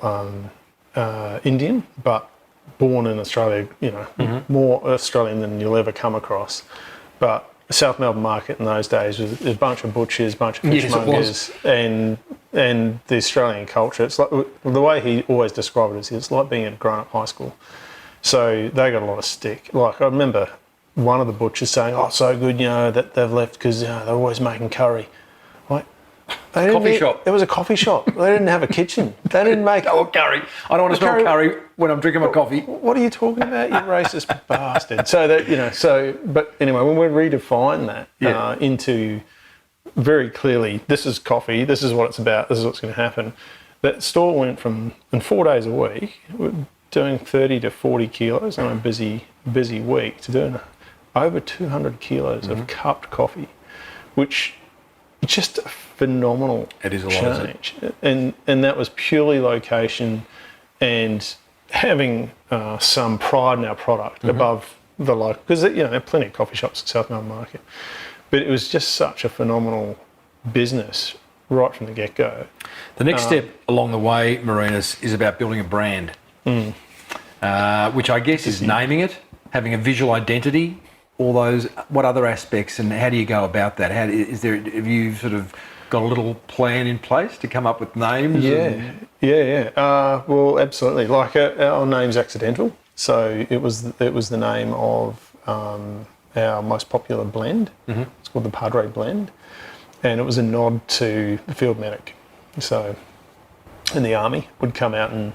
Speaker 3: Indian, but born in Australia, more Australian than you'll ever come across. But South Melbourne Market in those days was a bunch of butchers, bunch of fishmongers, and the Australian culture. It's like, the way he always described it is, it's like being at a grown-up high school. So they got a lot of stick. Like, I remember one of the butchers saying, "Oh, so good, that they've left because they're always making curry." Like,
Speaker 1: Coffee shop.
Speaker 3: It was a coffee shop. They didn't have a kitchen. They didn't make...
Speaker 1: Oh, curry. I don't want to smell curry when I'm drinking my coffee.
Speaker 3: What are you talking about, you racist bastard? So that, but anyway, when we redefine that into very clearly, this is coffee, this is what it's about, this is what's going to happen. That store went from, in 4 days a week, we're doing 30 to 40 kilos on a busy week, to doing over 200 kilos of cupped coffee, which is just a phenomenal
Speaker 1: It is a
Speaker 3: change. And that was purely location and having some pride in our product above the local, because there are plenty of coffee shops at South Melbourne Market, but it was just such a phenomenal business right from the get-go.
Speaker 1: The next step along the way, Marinus, is about building a brand, which I guess is naming it, having a visual identity, all those. What other aspects, and how do you go about that? Have you sort of got a little plan in place to come up with names?
Speaker 3: Well, absolutely. Like our name's accidental, so it was the name of our most popular blend. It's called the Padre blend, and it was a nod to the field medic. So, in the army, would come out and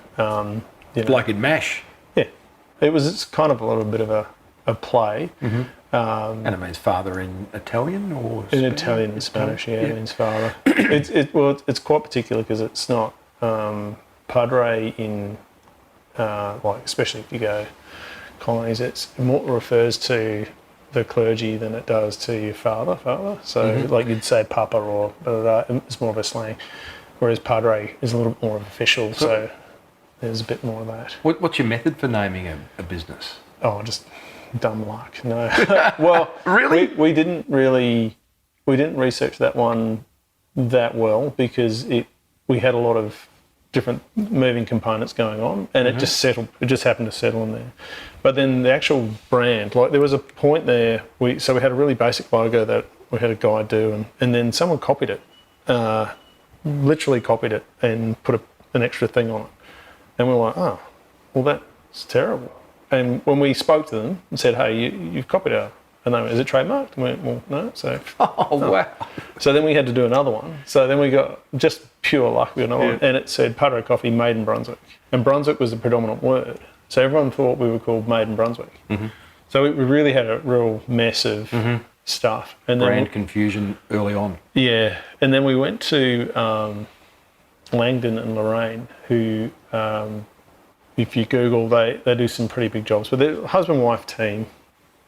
Speaker 1: like in MASH.
Speaker 3: Yeah, it's kind of a little bit of a play.
Speaker 1: And it means father in Italian or
Speaker 3: in
Speaker 1: Spanish?
Speaker 3: Italian and Spanish, it means father. It's quite particular because it's not Padre in especially if you go colonies. It more refers to the clergy than it does to your father. So like you'd say Papa or it's more of a slang, whereas Padre is a little more official. So there's a bit more of that.
Speaker 1: What's your method for naming a business?
Speaker 3: Oh, just dumb luck. No. Well,
Speaker 1: Really?
Speaker 3: we didn't research that one that well because we had a lot of different moving components going on, and it just settled. It just happened to settle in there. But then the actual brand, like there was a point there. We had a really basic logo that we had a guy do, and then someone copied it, literally copied it, and put an extra thing on it, and we were like, oh, well that's terrible. And when we spoke to them and said, hey, you've copied it, and they went, is it trademarked? And we went, well, no. So,
Speaker 1: Wow.
Speaker 3: So then we had to do another one. So then we got just pure luck with another one, and it said Padre Coffee made in Brunswick. And Brunswick was the predominant word. So everyone thought we were called Made in Brunswick. So we really had a real mess of stuff. And then
Speaker 1: Brand confusion early on.
Speaker 3: Yeah. And then we went to Langdon and Lorraine, who, if you Google, they do some pretty big jobs. But the husband-wife team,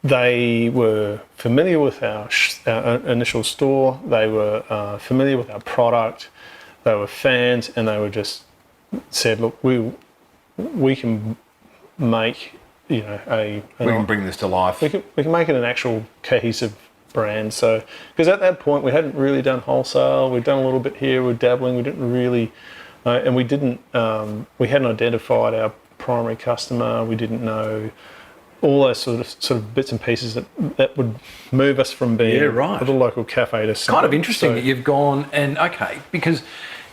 Speaker 3: they were familiar with our initial store. They were familiar with our product. They were fans, and they were just said, "Look, we can make we
Speaker 1: can bring this to life.
Speaker 3: We can make it an actual cohesive brand." So, because at that point we hadn't really done wholesale. We'd done a little bit here. We're dabbling. We didn't really, and we didn't. We hadn't identified our primary customer. We didn't know all those sort of bits and pieces that would move us from being a little local cafe to something.
Speaker 1: Kind of interesting that you've gone and, okay, because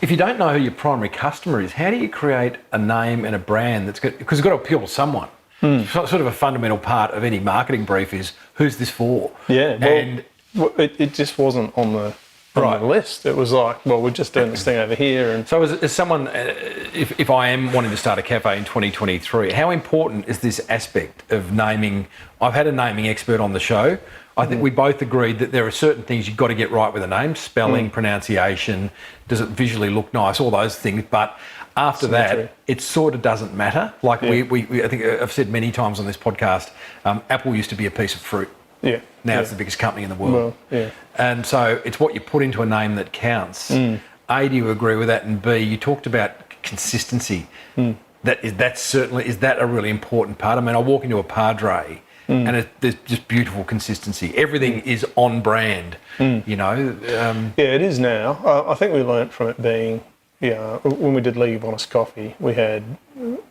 Speaker 1: if you don't know who your primary customer is, how do you create a name and a brand that's good? Because it's got to appeal to someone. Sort of a fundamental part of any marketing brief is, who's this for?
Speaker 3: Yeah, well, it just wasn't on the list. It was like, well, we're just doing this thing over here. And
Speaker 1: so as someone, if I am wanting to start a cafe in 2023, how important is this aspect of naming? I've had a naming expert on the show. I think we both agreed that there are certain things you've got to get right with a name: spelling, pronunciation, does it visually look nice, all those things. But after that, it sort of doesn't matter. Like I think I've said many times on this podcast, Apple used to be a piece of fruit.
Speaker 3: Yeah.
Speaker 1: Now it's the biggest company in the world.
Speaker 3: Well, yeah.
Speaker 1: And so it's what you put into a name that counts. A, do you agree with that? And B, you talked about consistency. Is that a really important part? I mean, I walk into a Padre and there's just beautiful consistency. Everything is on brand,
Speaker 3: Yeah, it is now. I think we learnt from it being, when we did League of Honest Coffee, we had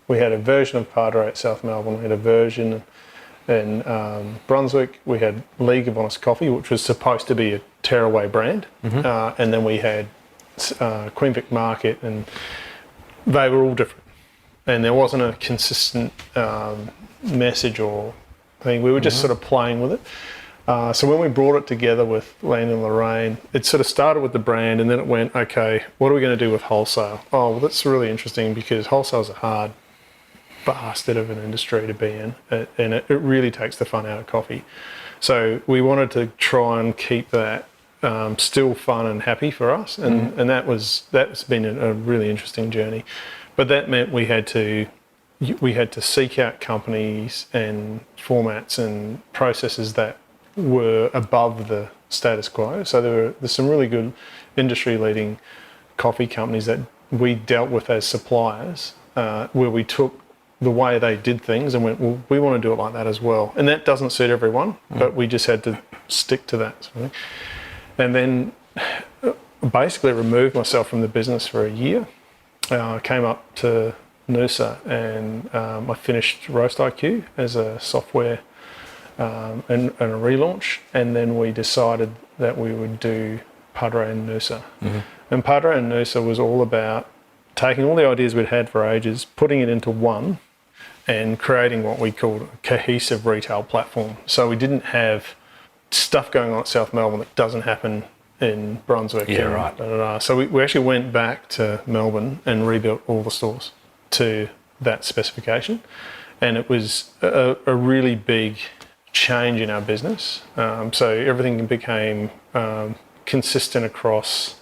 Speaker 3: a version of Padre at South Melbourne. We had a version in Brunswick. We had League of Honest Coffee, which was supposed to be a tearaway brand. And then we had Queen Vic Market, and they were all different. And there wasn't a consistent message or thing. We were just sort of playing with it. So when we brought it together with Landon and Lorraine, it sort of started with the brand, and then it went, okay, what are we going to do with wholesale? Oh, well, that's really interesting because wholesale's a hard bastard of an industry to be in, and it really takes the fun out of coffee. So we wanted to try and keep that still fun and happy for us, and that's been a really interesting journey. But that meant we had to seek out companies and formats and processes that were above the status quo. So there's some really good industry-leading coffee companies that we dealt with as suppliers, where we took the way they did things and went, well, we want to do it like that as well. And that doesn't suit everyone, but we just had to stick to that sort of thing. And then basically removed myself from the business for a year. I came up to Noosa and I finished Roast IQ as a software and a relaunch. And then we decided that we would do Padre and Noosa. And Padre and Noosa was all about taking all the ideas we'd had for ages, putting it into one, and creating what we called a cohesive retail platform. So we didn't have stuff going on at South Melbourne that doesn't happen in Brunswick.
Speaker 1: Yeah, right.
Speaker 3: So we actually went back to Melbourne and rebuilt all the stores to that specification. And it was a really big change in our business. So everything became consistent across.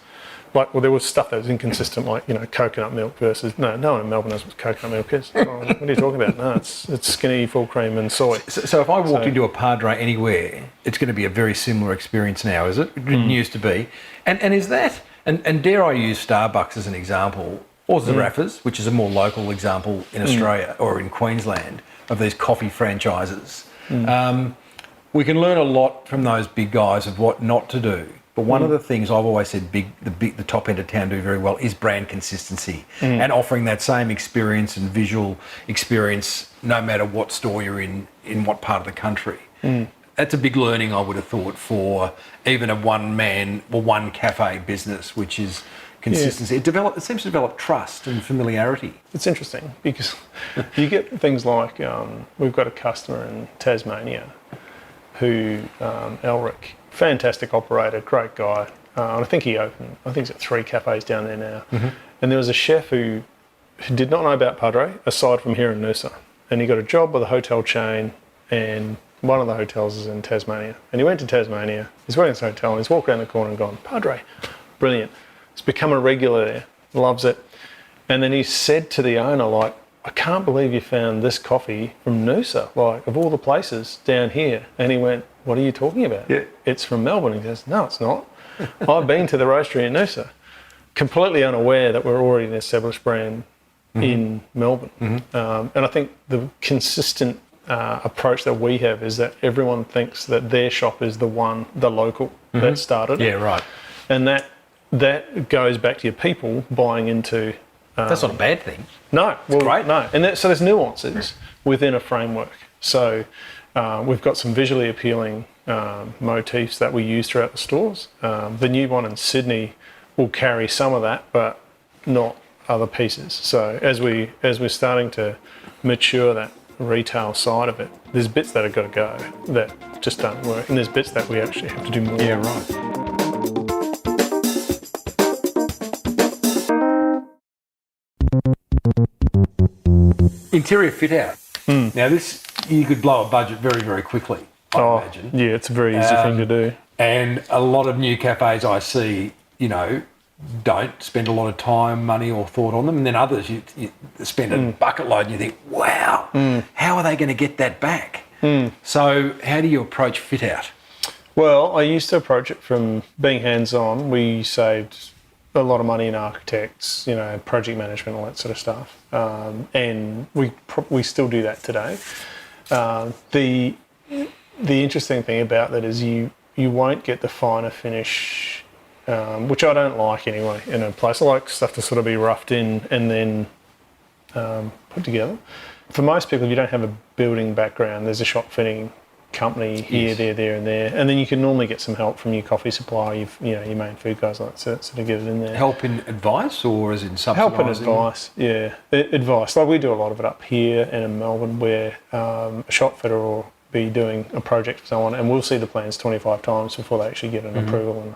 Speaker 3: There was stuff that was inconsistent, like, coconut milk versus... No one in Melbourne knows what coconut milk is. Oh, what are you talking about? No, it's skinny, full cream and soy.
Speaker 1: So if I walked into a Padre anywhere, it's going to be a very similar experience now, is it? It didn't used to be. And is that... And dare I use Starbucks as an example, or Zarrafas, which is a more local example in Australia or in Queensland, of these coffee franchises. We can learn a lot from those big guys of what not to do. But one of the things I've always said the top end of town do very well is brand consistency and offering that same experience and visual experience no matter what store you're in what part of the country. That's a big learning, I would have thought, for even a one cafe business, which is consistency. It seems to develop trust and familiarity.
Speaker 3: It's interesting because you get things like we've got a customer in Tasmania who, Elric, fantastic operator, great guy. I think he's got 3 cafes down there now. And there was a chef who did not know about Padre, aside from here in Noosa. And he got a job with a hotel chain, and one of the hotels is in Tasmania. And he went to Tasmania, he's working at this hotel, and he's walked around the corner and gone, Padre, brilliant. He's become a regular there, loves it. And then he said to the owner, like, I can't believe you found this coffee from Noosa, like, of all the places down here. And he went, what are you talking about?
Speaker 1: Yeah.
Speaker 3: It's from Melbourne. He goes, no, it's not. I've been to the roastery in Noosa, completely unaware that we're already an established brand in Melbourne. And I think the consistent approach that we have is that everyone thinks that their shop is the local that started it.
Speaker 1: Yeah, right.
Speaker 3: And that goes back to your people buying into...
Speaker 1: That's not a bad thing.
Speaker 3: No.
Speaker 1: Well, great.
Speaker 3: No. And so there's nuances within a framework. So we've got some visually appealing motifs that we use throughout the stores. The new one in Sydney will carry some of that, but not other pieces. So as we're starting to mature that retail side of it, there's bits that have got to go that just don't work, and there's bits that we actually have to do more.
Speaker 1: Yeah, right. Interior fit out. Now this, you could blow a budget very, very quickly, I imagine.
Speaker 3: Yeah, it's a very easy thing to do.
Speaker 1: And a lot of new cafes I see, don't spend a lot of time, money or thought on them. And then others, you spend a bucket load and you think, wow, how are they going to get that back? So how do you approach fit out?
Speaker 3: Well, I used to approach it from being hands-on. We saved a lot of money in architects, project management, all that sort of stuff. And we still do that today. The interesting thing about that is you won't get the finer finish, which I don't like anyway, in a place. I like stuff to sort of be roughed in and then put together. For most people, if you don't have a building background, there's a shop fitting company here, there, and there, and then you can normally get some help from your coffee supplier, your main food guys like that, so sort of get it in there.
Speaker 1: Help in advice, or as in subsidising?
Speaker 3: Help and advice, yeah. Advice, like we do a lot of it up here and in Melbourne, where a shop fitter will be doing a project for someone, and we'll see the plans 25 times before they actually get an approval and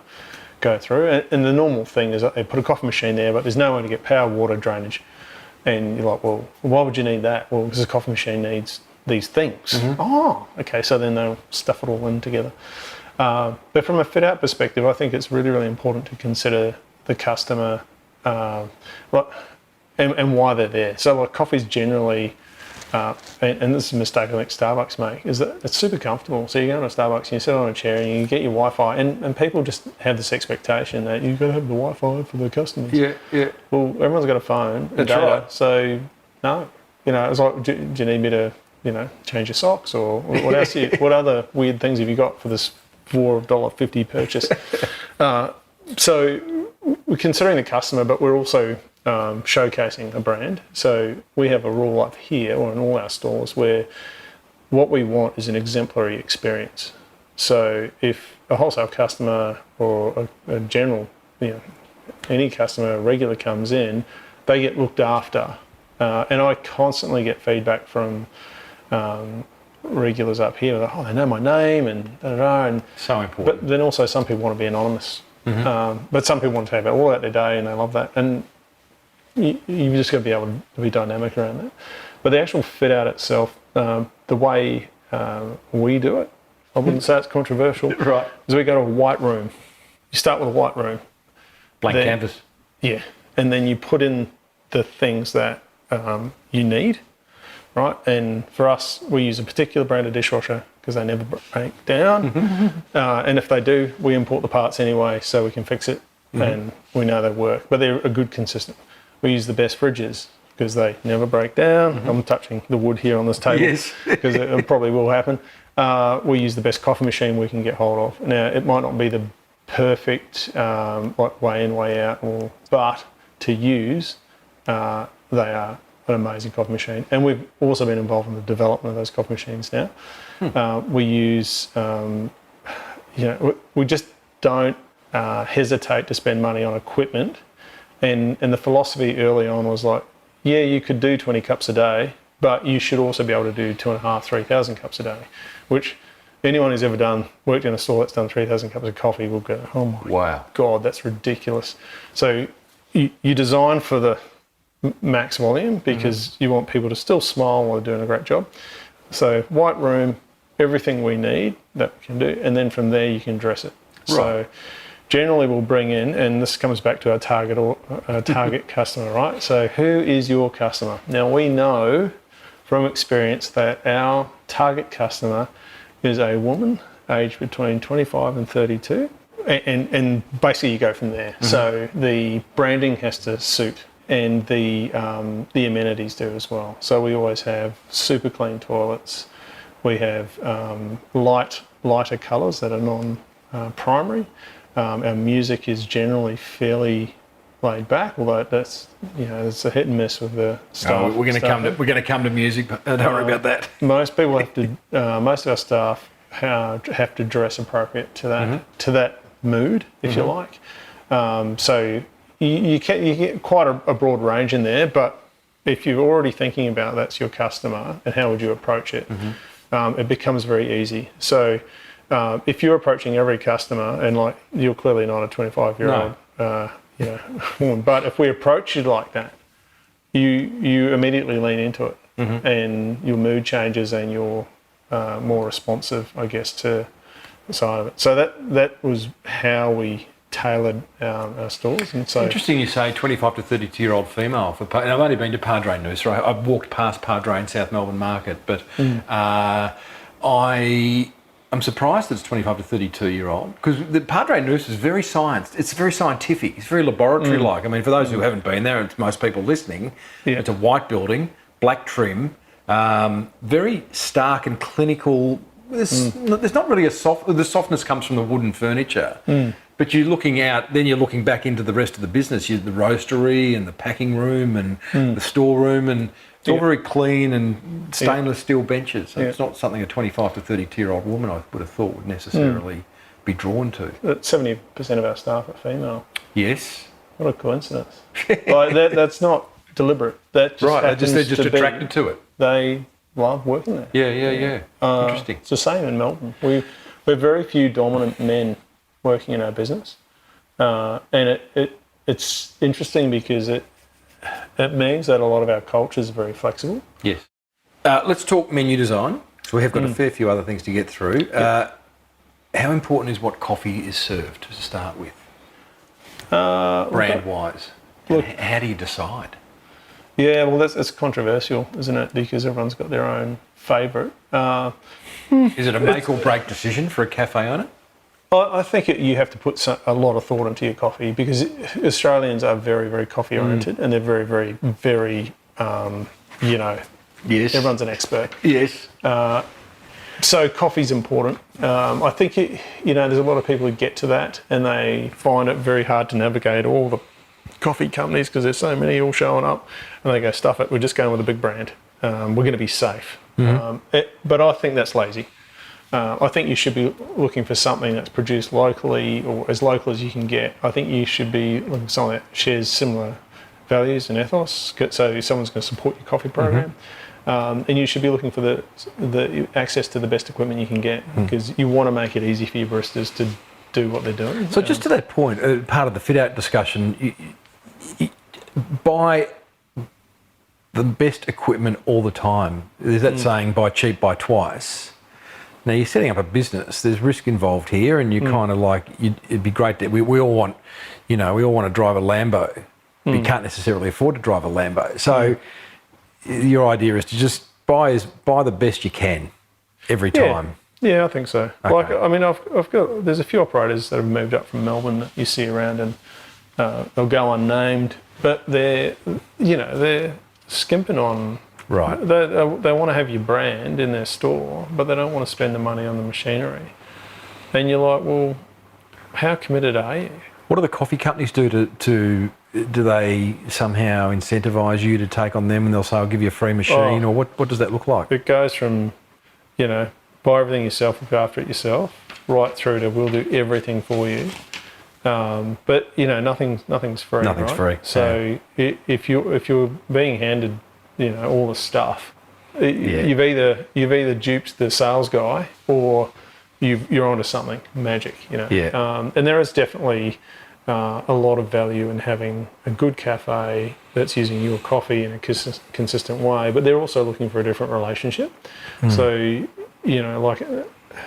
Speaker 3: go through. And the normal thing is that they put a coffee machine there, but there's no way to get power, water, drainage. And you're like, well, why would you need that? Well, because a coffee machine needs these things. Oh, okay, so then they'll stuff it all in together. But from a fit out perspective, I think it's really, really important to consider the customer and why they're there. So like coffee's generally, and this is a mistake I think Starbucks make, is that it's super comfortable. So you go to Starbucks and you sit on a chair and you get your Wi-Fi, and people just have this expectation that you've got to have the Wi-Fi for the customers.
Speaker 1: Yeah.
Speaker 3: Well, everyone's got a phone and data,
Speaker 1: right.
Speaker 3: So no. It's like, do you need me to change your socks, or what else? What other weird things have you got for this $4.50 purchase? So we're considering the customer, but we're also showcasing a brand. So we have a rule up here, or in all our stores, where what we want is an exemplary experience. So if a wholesale customer or a general, any customer, a regular comes in, they get looked after. And I constantly get feedback from regulars up here, like, they know my name and da-da-da. And
Speaker 1: so important.
Speaker 3: But then also some people want to be anonymous. But some people want to talk all about their day, and they love that. And you just got to be able to be dynamic around that. But the actual fit out itself, the way we do it, I wouldn't say it's controversial.
Speaker 1: Right.
Speaker 3: Is we go to a white room. You start with a white room.
Speaker 1: Blank canvas.
Speaker 3: Yeah. And then you put in the things that you need. Right, and for us, we use a particular brand of dishwasher because they never break down. And if they do, we import the parts anyway, so we can fix it, and we know they work. But they're a good consistent. We use the best fridges because they never break down. I'm touching the wood here on this table because it probably will happen. we use the best coffee machine we can get hold of. Now, it might not be the perfect like way in, way out, but to use, they are an amazing coffee machine. And we've also been involved in the development of those coffee machines now. We use, we just don't hesitate to spend money on equipment. And the philosophy early on was like, yeah, you could do 20 cups a day, but you should also be able to do 2,500, 3,000 cups a day, which anyone who's ever worked in a store that's done 3,000 cups of coffee will go, oh my God, that's ridiculous. So you design for the max volume because you want people to still smile while they're doing a great job. So white room, everything we need that we can do, and then from there you can dress it. Right. So generally we'll bring in, and this comes back to our target customer, right? So who is your customer? Now we know from experience that our target customer is a woman aged between 25 and 32, and basically you go from there. So the branding has to suit, and the amenities do as well. So we always have super clean toilets. We have lighter colours that are non-primary. Our music is generally fairly laid back, although that's it's a hit and miss with the staff.
Speaker 1: We're going to come to music, but don't worry about that.
Speaker 3: Most people have to. Most of our staff have to dress appropriate to that mood, if you like. So you get quite a broad range in there, but if you're already thinking about that's your customer and how would you approach it, it becomes very easy. So if you're approaching every customer, and like you're clearly not a 25-year-old woman, but if we approach you like that, you immediately lean into it, and your mood changes and you're more responsive, I guess, to the side of it. So that was how we tailored our stores. And so
Speaker 1: interesting you say 25 to 32-year-old female. And I've only been to Padre Noosa. I've walked past Padre in South Melbourne Market, but I'm surprised that it's 25 to 32-year-old, because the Padre Noosa is very it's very scientific. It's very laboratory-like. I mean, for those who haven't been there, it's most people listening, it's a white building, black trim, very stark and clinical. There's not really the softness comes from the wooden furniture. But you're looking out, then you're looking back into the rest of the business. The roastery and the packing room and the storeroom, and it's all very clean and stainless steel benches. So it's not something a 25 to 32-year-old woman, I would have thought, would necessarily be drawn to.
Speaker 3: 70% of our staff are female.
Speaker 1: Yes.
Speaker 3: What a coincidence. Like that's not deliberate. That just
Speaker 1: they're just attracted to it.
Speaker 3: They love working there.
Speaker 1: Yeah. Interesting.
Speaker 3: It's the same in Melbourne. We're very few dominant men working in our business, and it's interesting because it means that a lot of our culture is very flexible.
Speaker 1: Yes. Let's talk menu design. So we have got a fair few other things to get through. How important is what coffee is served to start with, brand-wise? How do you decide?
Speaker 3: Yeah, well, it's controversial, isn't it? Because everyone's got their own favourite.
Speaker 1: Is it a make or break decision for a cafe owner?
Speaker 3: I think you have to put a lot of thought into your coffee, because Australians are very, very coffee oriented, and they're very, very, very,
Speaker 1: Yes.
Speaker 3: Everyone's an expert.
Speaker 1: Yes.
Speaker 3: So coffee's important. I think there's a lot of people who get to that and they find it very hard to navigate all the coffee companies because there's so many all showing up, and they go, stuff it, we're just going with a big brand. We're going to be safe. But I think that's lazy. I think you should be looking for something that's produced locally or as local as you can get. I think you should be looking for something that shares similar values and ethos, so someone's going to support your coffee program. And you should be looking for the access to the best equipment you can get, because you want to make it easy for your baristas to do what they're doing.
Speaker 1: So just to that point, part of the fit-out discussion, you buy the best equipment all the time. There's that saying, buy cheap, buy twice. Now, you're setting up a business, there's risk involved here, and you're kind of like, it'd be great that we all want, we all want to drive a Lambo. But you can't necessarily afford to drive a Lambo. So your idea is to just buy the best you can every time.
Speaker 3: Yeah, I think so. Okay. Like, I mean, there's a few operators that have moved up from Melbourne that you see around, and they'll go unnamed, but they're skimping on
Speaker 1: Right.
Speaker 3: They want to have your brand in their store, but they don't want to spend the money on the machinery. And you're like, well, how committed are you?
Speaker 1: What do the coffee companies do do they somehow incentivise you to take on them, and they'll say, I'll give you a free machine, or what does that look like?
Speaker 3: It goes from, buy everything yourself, look after it yourself, right through to we'll do everything for you. But nothing's free.
Speaker 1: Nothing's free.
Speaker 3: So if you're being handed, all the stuff, you've either duped the sales guy or you're onto something magic. And there is definitely a lot of value in having a good cafe that's using your coffee in a consistent way, but they're also looking for a different relationship. So like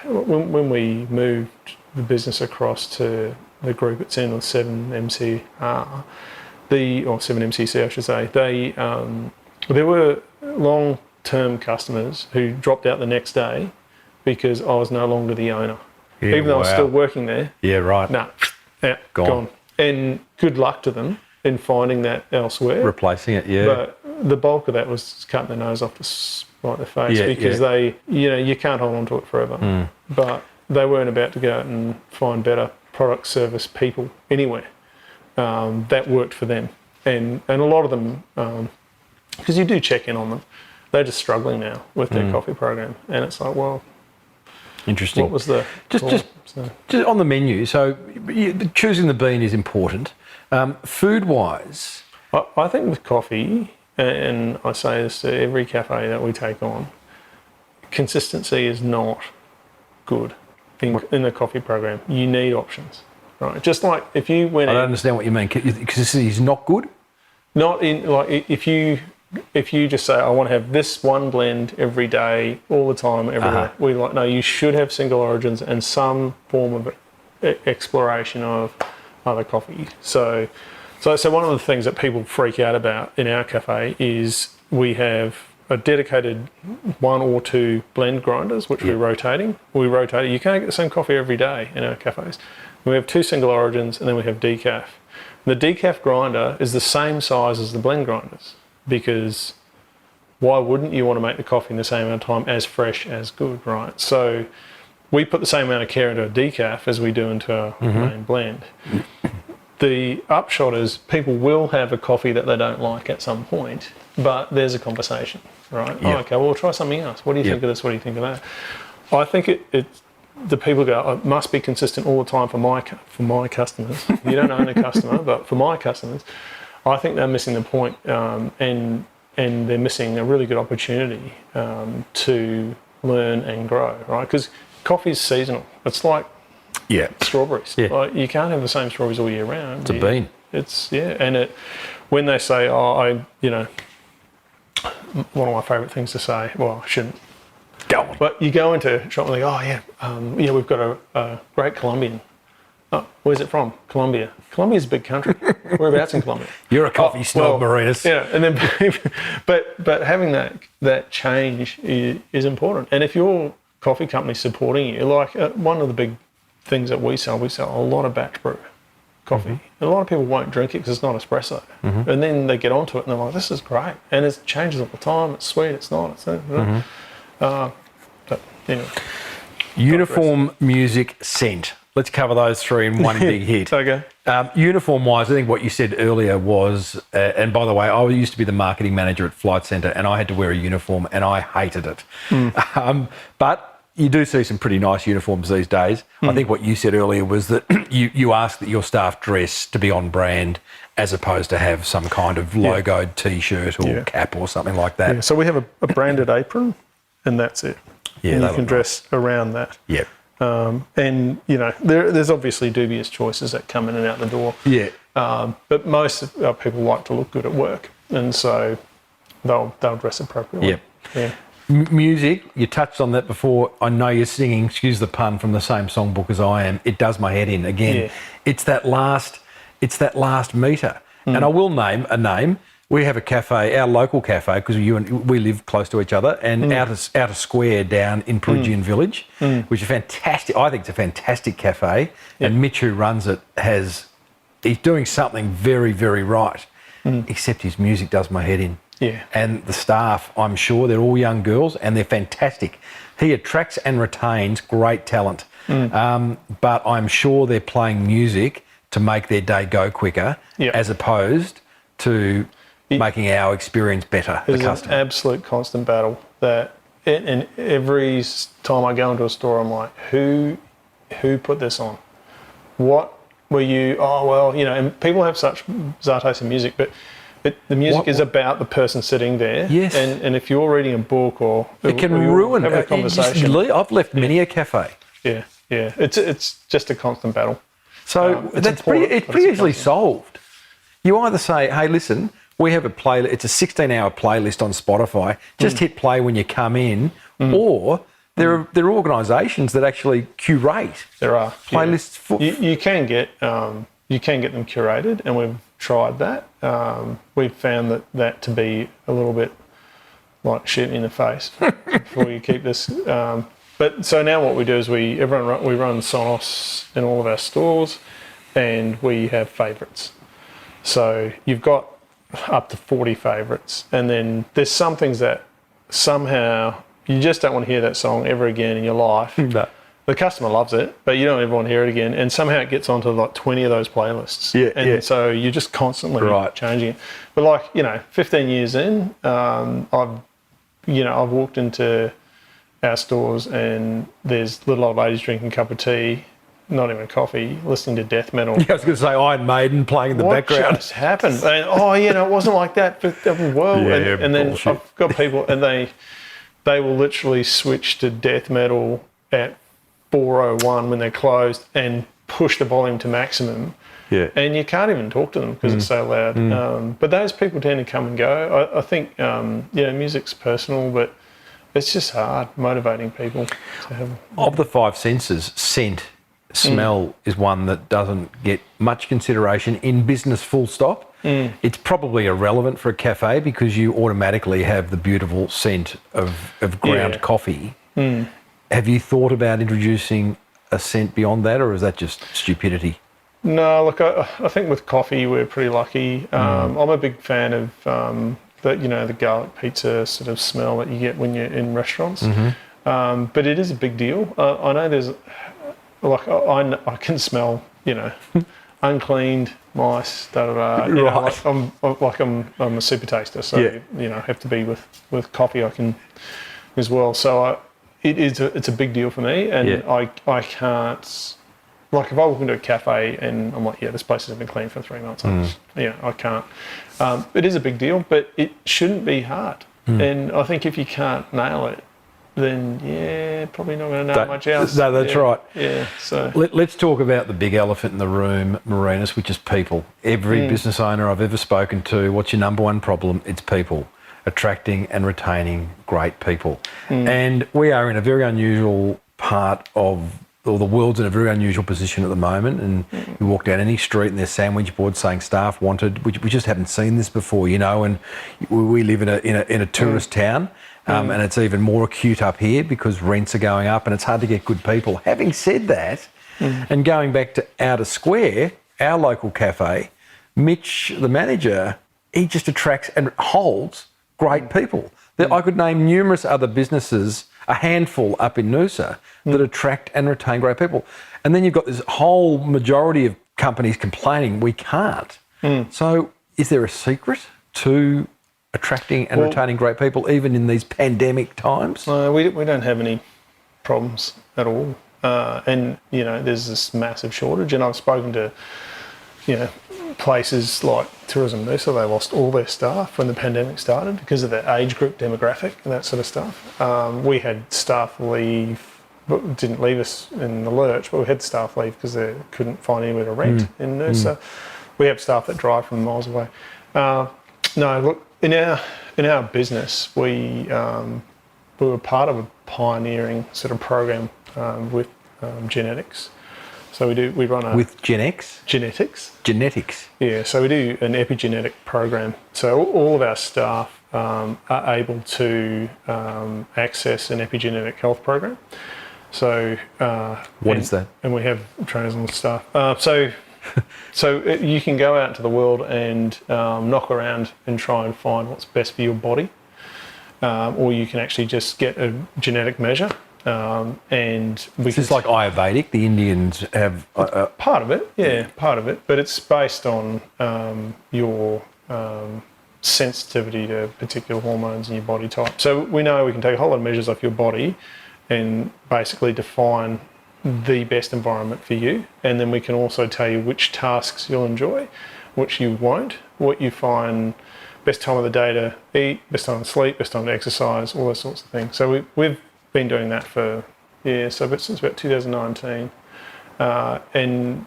Speaker 3: when we moved the business across to the group it's in with 7MCR, or 7MCC I should say, there were long-term customers who dropped out the next day because I was no longer the owner. Even though I was still working there.
Speaker 1: Yeah, right.
Speaker 3: No, gone. And good luck to them in finding that elsewhere.
Speaker 1: Replacing it, yeah.
Speaker 3: But the bulk of that was cutting their nose off to spite their face because they, you can't hold on to it forever. But they weren't about to go out and find better product, service, people anywhere that worked for them. And a lot of them, because you do check in on them, they're just struggling now with their coffee program. And it's like, well,
Speaker 1: interesting.
Speaker 3: What was the
Speaker 1: just on the menu? So choosing the bean is important. Food-wise,
Speaker 3: I think with coffee, and I say this to every cafe that we take on, consistency is not good in the coffee program. You need options, right? Just like if you went,
Speaker 1: I don't understand what you mean. Consistency is not good.
Speaker 3: Not in like if you just say I want to have this one blend every day, all the time, everywhere. We no. You should have single origins and some form of exploration of other coffee. So one of the things that people freak out about in our cafe is we have a dedicated 1 or 2 blend grinders, which we're rotating. We rotate it. You can't get the same coffee every day in our cafes. We have 2 single origins and then we have decaf. The decaf grinder is the same size as the blend grinders because why wouldn't you want to make the coffee in the same amount of time as fresh as good, right? So we put the same amount of care into a decaf as we do into our main blend. The upshot is people will have a coffee that they don't like at some point, but there's a conversation, right? Yep. Oh, okay, well, we'll try something else. What do you think of this? What do you think of that? I think the people go, it must be consistent all the time for my customers. You don't own a customer, but for my customers, I think they're missing the point, and they're missing a really good opportunity to learn and grow, right? Because coffee is seasonal. It's like strawberries. Yeah. Like, you can't have the same strawberries all year round.
Speaker 1: It's a bean.
Speaker 3: And when they say, one of my favourite things to say, well, I shouldn't.
Speaker 1: Go on.
Speaker 3: But you go into a shop and they go, we've got a great Colombian. Oh, where's it from? Colombia. Colombia's a big country. Whereabouts in Colombia?
Speaker 1: You're a coffee snob, Marinus.
Speaker 3: Yeah, and then, but having that change is important. And if your coffee company's supporting you, like one of the big things that we sell a lot of batch brew coffee. And a lot of people won't drink it because it's not espresso. And then they get onto it and they're like, this is great. And it changes all the time. It's sweet, it's not. But anyway.
Speaker 1: Uniform, music, scent. Let's cover those 3 in one big hit.
Speaker 3: Okay.
Speaker 1: Uniform-wise, I think what you said earlier was, and by the way, I used to be the marketing manager at Flight Centre and I had to wear a uniform and I hated it. But you do see some pretty nice uniforms these days. I think what you said earlier was that you ask that your staff dress to be on brand as opposed to have some kind of logoed T-shirt or cap or something like that.
Speaker 3: Yeah, so we have a branded apron and that's it.
Speaker 1: Yeah,
Speaker 3: and you can dress around that.
Speaker 1: Yeah.
Speaker 3: And, there's obviously dubious choices that come in and out the door.
Speaker 1: Yeah.
Speaker 3: But most of our people like to look good at work. And so they'll dress appropriately.
Speaker 1: Yep.
Speaker 3: Yeah.
Speaker 1: Music, you touched on that before. I know you're singing, excuse the pun, from the same songbook as I am. It does my head in. Again, it's that last meter. And I will name a name. We have a cafe, our local cafe, because we live close to each other, and out a square down in Perugian Village, which is fantastic. I think it's a fantastic cafe. And Mitch, who runs it, he's doing something very, very right. Except his music does my head in.
Speaker 3: Yeah.
Speaker 1: And the staff, I'm sure they're all young girls and they're fantastic. He attracts and retains great talent. But I'm sure they're playing music to make their day go quicker, as opposed to making our experience better, the customer.
Speaker 3: An absolute constant battle that, and every time I go into a store, I'm like, who put this on? What were you? Oh, well, you know, and people have such bizarre taste in music, but the music is about the person sitting there.
Speaker 1: Yes.
Speaker 3: And if you're reading a book or
Speaker 1: it can ruin
Speaker 3: a conversation.
Speaker 1: I've left many a cafe.
Speaker 3: Yeah. It's just a constant battle.
Speaker 1: So it's pretty easily solved. You either say, hey, listen, we have a playlist. It's a 16-hour playlist on Spotify. Just hit play when you come in. Or there are organisations that actually curate.
Speaker 3: There are
Speaker 1: playlists.
Speaker 3: You can get them curated, and we've tried that. We've found that to be a little bit like shit in the face before you keep this. But so now what we do is we run Sonos in all of our stores, and we have favourites. So you've got up to 40 favourites, and then there's some things that somehow you just don't want to hear that song ever again in your life.
Speaker 1: No.
Speaker 3: The customer loves it, but you don't ever want to hear it again, and somehow it gets onto like 20 of those playlists. So you're just constantly changing it. But 15 years in, I've walked into our stores and there's little old ladies drinking a cup of tea, not even coffee, listening to death metal.
Speaker 1: Yeah, I was going to say Iron Maiden playing in the background.
Speaker 3: What just happened? And, it wasn't like that for the world. And then I've got people, and they will literally switch to death metal at 4:01 when they're closed and push the volume to maximum.
Speaker 1: Yeah.
Speaker 3: And you can't even talk to them because it's so loud. But those people tend to come and go. I think, music's personal, but it's just hard motivating people to have.
Speaker 1: Of the five senses, scent, smell is one that doesn't get much consideration in business, full stop. It's probably irrelevant for a cafe because you automatically have the beautiful scent of ground coffee. Have you thought about introducing a scent beyond that, or is that just stupidity?
Speaker 3: No, look, I think with coffee we're pretty lucky. I'm a big fan of the garlic pizza sort of smell that you get when you're in restaurants. But it is a big deal. I know there's, I can smell, uncleaned mice,
Speaker 1: Right.
Speaker 3: I'm a super taster, so I have to be with coffee. I can as well. So it's a big deal for me, and I can't. Like if I walk into a cafe and I'm like, this place hasn't been clean for 3 months. I can't. It is a big deal, but it shouldn't be hard. And I think if you can't nail it, then probably not going to nail much else.
Speaker 1: No, that's right.
Speaker 3: Yeah. So
Speaker 1: let's talk about the big elephant in the room, Marinus, which is people. Every business owner I've ever spoken to, what's your number one problem? It's people. Attracting and retaining great people. And we are in a very unusual part of, or the world's in a very unusual position at the moment, and you walk down any street and there's sandwich boards saying staff wanted. We just haven't seen this before, and we live in a tourist town, and it's even more acute up here because rents are going up and it's hard to get good people. Having said that, and going back to Outer Square, our local cafe, Mitch, the manager, he just attracts and holds great people. I could name numerous other businesses, a handful up in Noosa, that attract and retain great people. And then you've got this whole majority of companies complaining we can't. So is there a secret to attracting and retaining great people, even in these pandemic times?
Speaker 3: We don't have any problems at all. And there's this massive shortage, and I've spoken to, places like Tourism Noosa. They lost all their staff when the pandemic started because of their age group demographic and that sort of stuff. We had staff leave, but didn't leave us in the lurch, but we had staff leave because they couldn't find anywhere to rent in Noosa. We have staff that drive from miles away. No, look, in our business, we were part of a pioneering sort of program with genetics. So we run a...
Speaker 1: With Gen X?
Speaker 3: Genetics.
Speaker 1: Genetics.
Speaker 3: Yeah, so we do an epigenetic program. So all of our staff are able to access an epigenetic health program. So...
Speaker 1: what is that?
Speaker 3: And we have trainers on the staff. So So you can go out into the world and knock around and try and find what's best for your body, or you can actually just get a genetic measure. And
Speaker 1: this is like Ayurvedic. The Indians have
Speaker 3: part of it, part of it, but it's based on your sensitivity to particular hormones in your body type. So we know we can take a whole lot of measures off your body and basically define the best environment for you, and then we can also tell you which tasks you'll enjoy, which you won't, what you find best time of the day to eat, best time to sleep, best time to exercise, all those sorts of things. So we've been doing that for since about 2019, and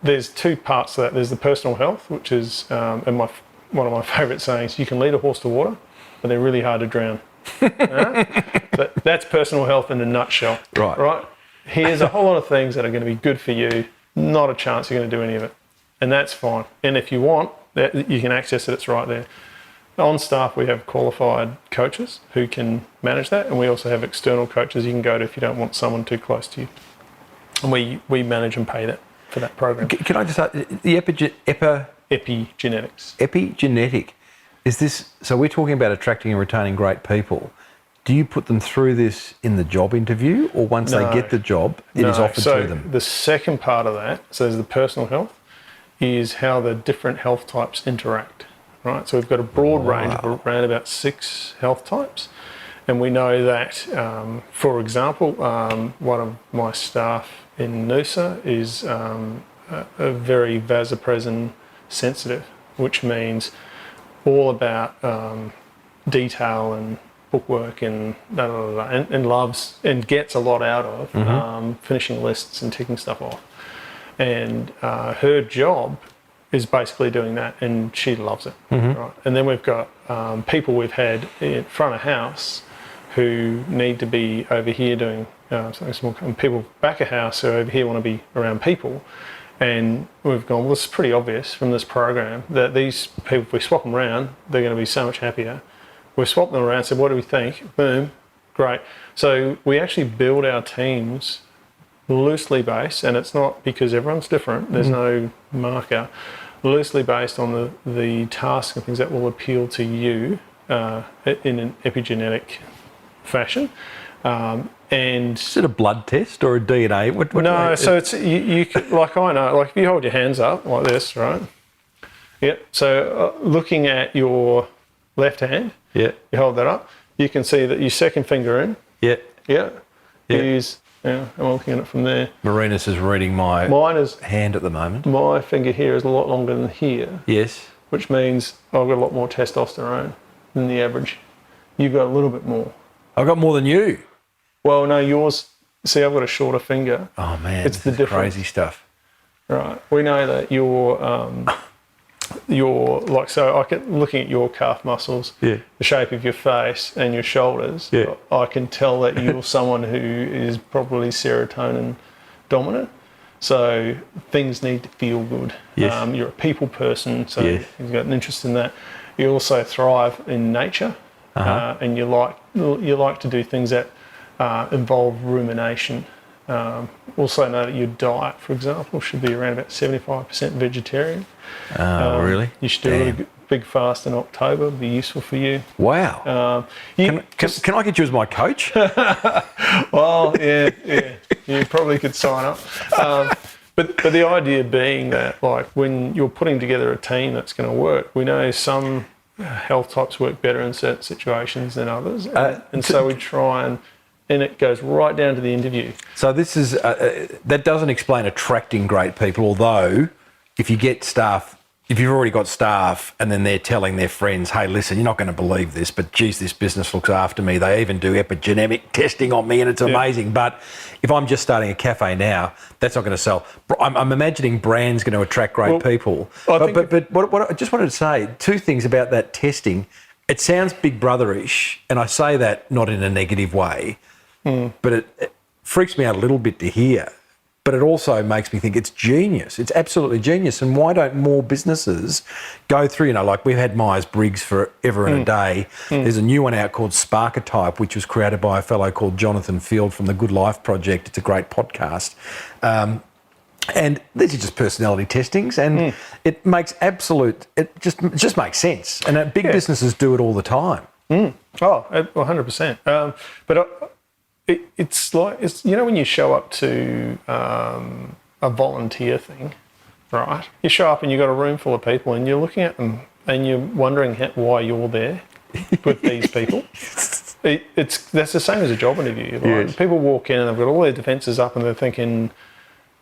Speaker 3: there's two parts to that. There's the personal health, which is and one of my favourite sayings: you can lead a horse to water, but they're really hard to drown. But that's personal health in a nutshell. Right. Here's a whole lot of things that are going to be good for you. Not a chance you're going to do any of it, and that's fine. And if you want, you can access it. It's right there. On staff, we have qualified coaches who can manage that, and we also have external coaches you can go to if you don't want someone too close to you. And we manage and pay that for that program.
Speaker 1: Can I just ask, the
Speaker 3: epigenetics?
Speaker 1: Epigenetic. Is this, so we're talking about attracting and retaining great people. Do you put them through this in the job interview, or once they get the job, it is offered to them?
Speaker 3: The second part of that, so there's the personal health, is how the different health types interact. Right, so we've got a broad range of around about 6 health types, and we know that, for example, one of my staff in Noosa is a very vasopressin sensitive, which means all about detail and bookwork and and loves and gets a lot out of finishing lists and ticking stuff off. And her job is basically doing that, and she loves it. Right? And then we've got people we've had in front of house who need to be over here doing something small, and people back of house who over here want to be around people. And we've gone, well, it's pretty obvious from this program that these people, if we swap them around, they're going to be so much happier. We swapped them around, said, what do we think? Boom, great. So we actually build our teams loosely based, and it's not because everyone's different, there's no marker, loosely based on the tasks and things that will appeal to you in an epigenetic fashion. And
Speaker 1: is it a blood test or a DNA?
Speaker 3: So it's you like I know, like if you hold your hands up like this, right? Yeah. So looking at your left hand, you hold that up. You can see that your second finger in. Is. Yeah, I'm looking at it from there.
Speaker 1: Marinus is reading my hand at the moment.
Speaker 3: My finger here is a lot longer than here.
Speaker 1: Yes.
Speaker 3: Which means I've got a lot more testosterone than the average. You've got a little bit more.
Speaker 1: I've got more than you.
Speaker 3: Well, no, yours, see, I've got a shorter finger.
Speaker 1: Oh, man,
Speaker 3: it's the difference.
Speaker 1: Crazy stuff.
Speaker 3: Right. We know that you're like, so I can, looking at your calf muscles, the shape of your face and your shoulders, I can tell that you're someone who is probably serotonin dominant. So things need to feel good. Yes. You're a people person, so you've got an interest in that. You also thrive in nature, and you like to do things that involve rumination. Also know that your diet, for example, should be around about 75% vegetarian.
Speaker 1: Really?
Speaker 3: You should do a really big fast in October. It'd be useful for you.
Speaker 1: Wow. Can I get you as my coach?
Speaker 3: Well, yeah. You probably could sign up. But the idea being that, like, when you're putting together a team that's going to work, we know some health types work better in certain situations than others. And so we try and it goes right down to the interview.
Speaker 1: So this is that doesn't explain attracting great people, although if you get staff, if you've already got staff and then they're telling their friends, hey, listen, you're not going to believe this, but geez, this business looks after me. They even do epigenetic testing on me and it's amazing. But if I'm just starting a cafe now, that's not going to sell. I'm imagining brands going to attract great people. But what I just wanted to say, 2 things about that testing. It sounds Big Brother-ish, and I say that not in a negative way, but it freaks me out a little bit to hear. But it also makes me think it's genius. It's absolutely genius. And why don't more businesses go through, like we've had Myers-Briggs forever and a day. There's a new one out called Sparketype, which was created by a fellow called Jonathan Field from the Good Life Project. It's a great podcast. And these are just personality testings, and it makes it just makes sense. And big businesses do it all the time.
Speaker 3: Oh, 100%. But it's when you show up to a volunteer thing, right? You show up and you've got a room full of people and you're looking at them and you're wondering why you're there with these people. That's the same as a job interview. Like,
Speaker 1: Yes.
Speaker 3: People walk in and they've got all their defences up and they're thinking,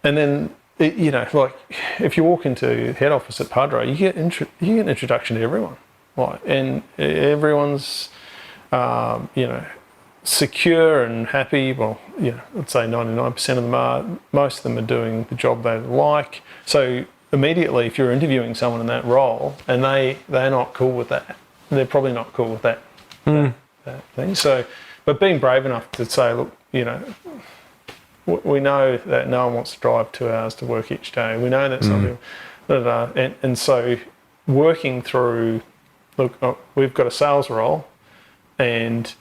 Speaker 3: and then, like if you walk into head office at Padre, you get an introduction to everyone. Like, and everyone's, secure and happy. Well, let's say 99% of them are. Most of them are doing the job they like. So immediately, if you're interviewing someone in that role and they're not cool with that, they're probably not cool with that thing. So, but being brave enough to say, look, we know that no one wants to drive 2 hours to work each day. We know that some people, and so working through, look, we've got a sales role, and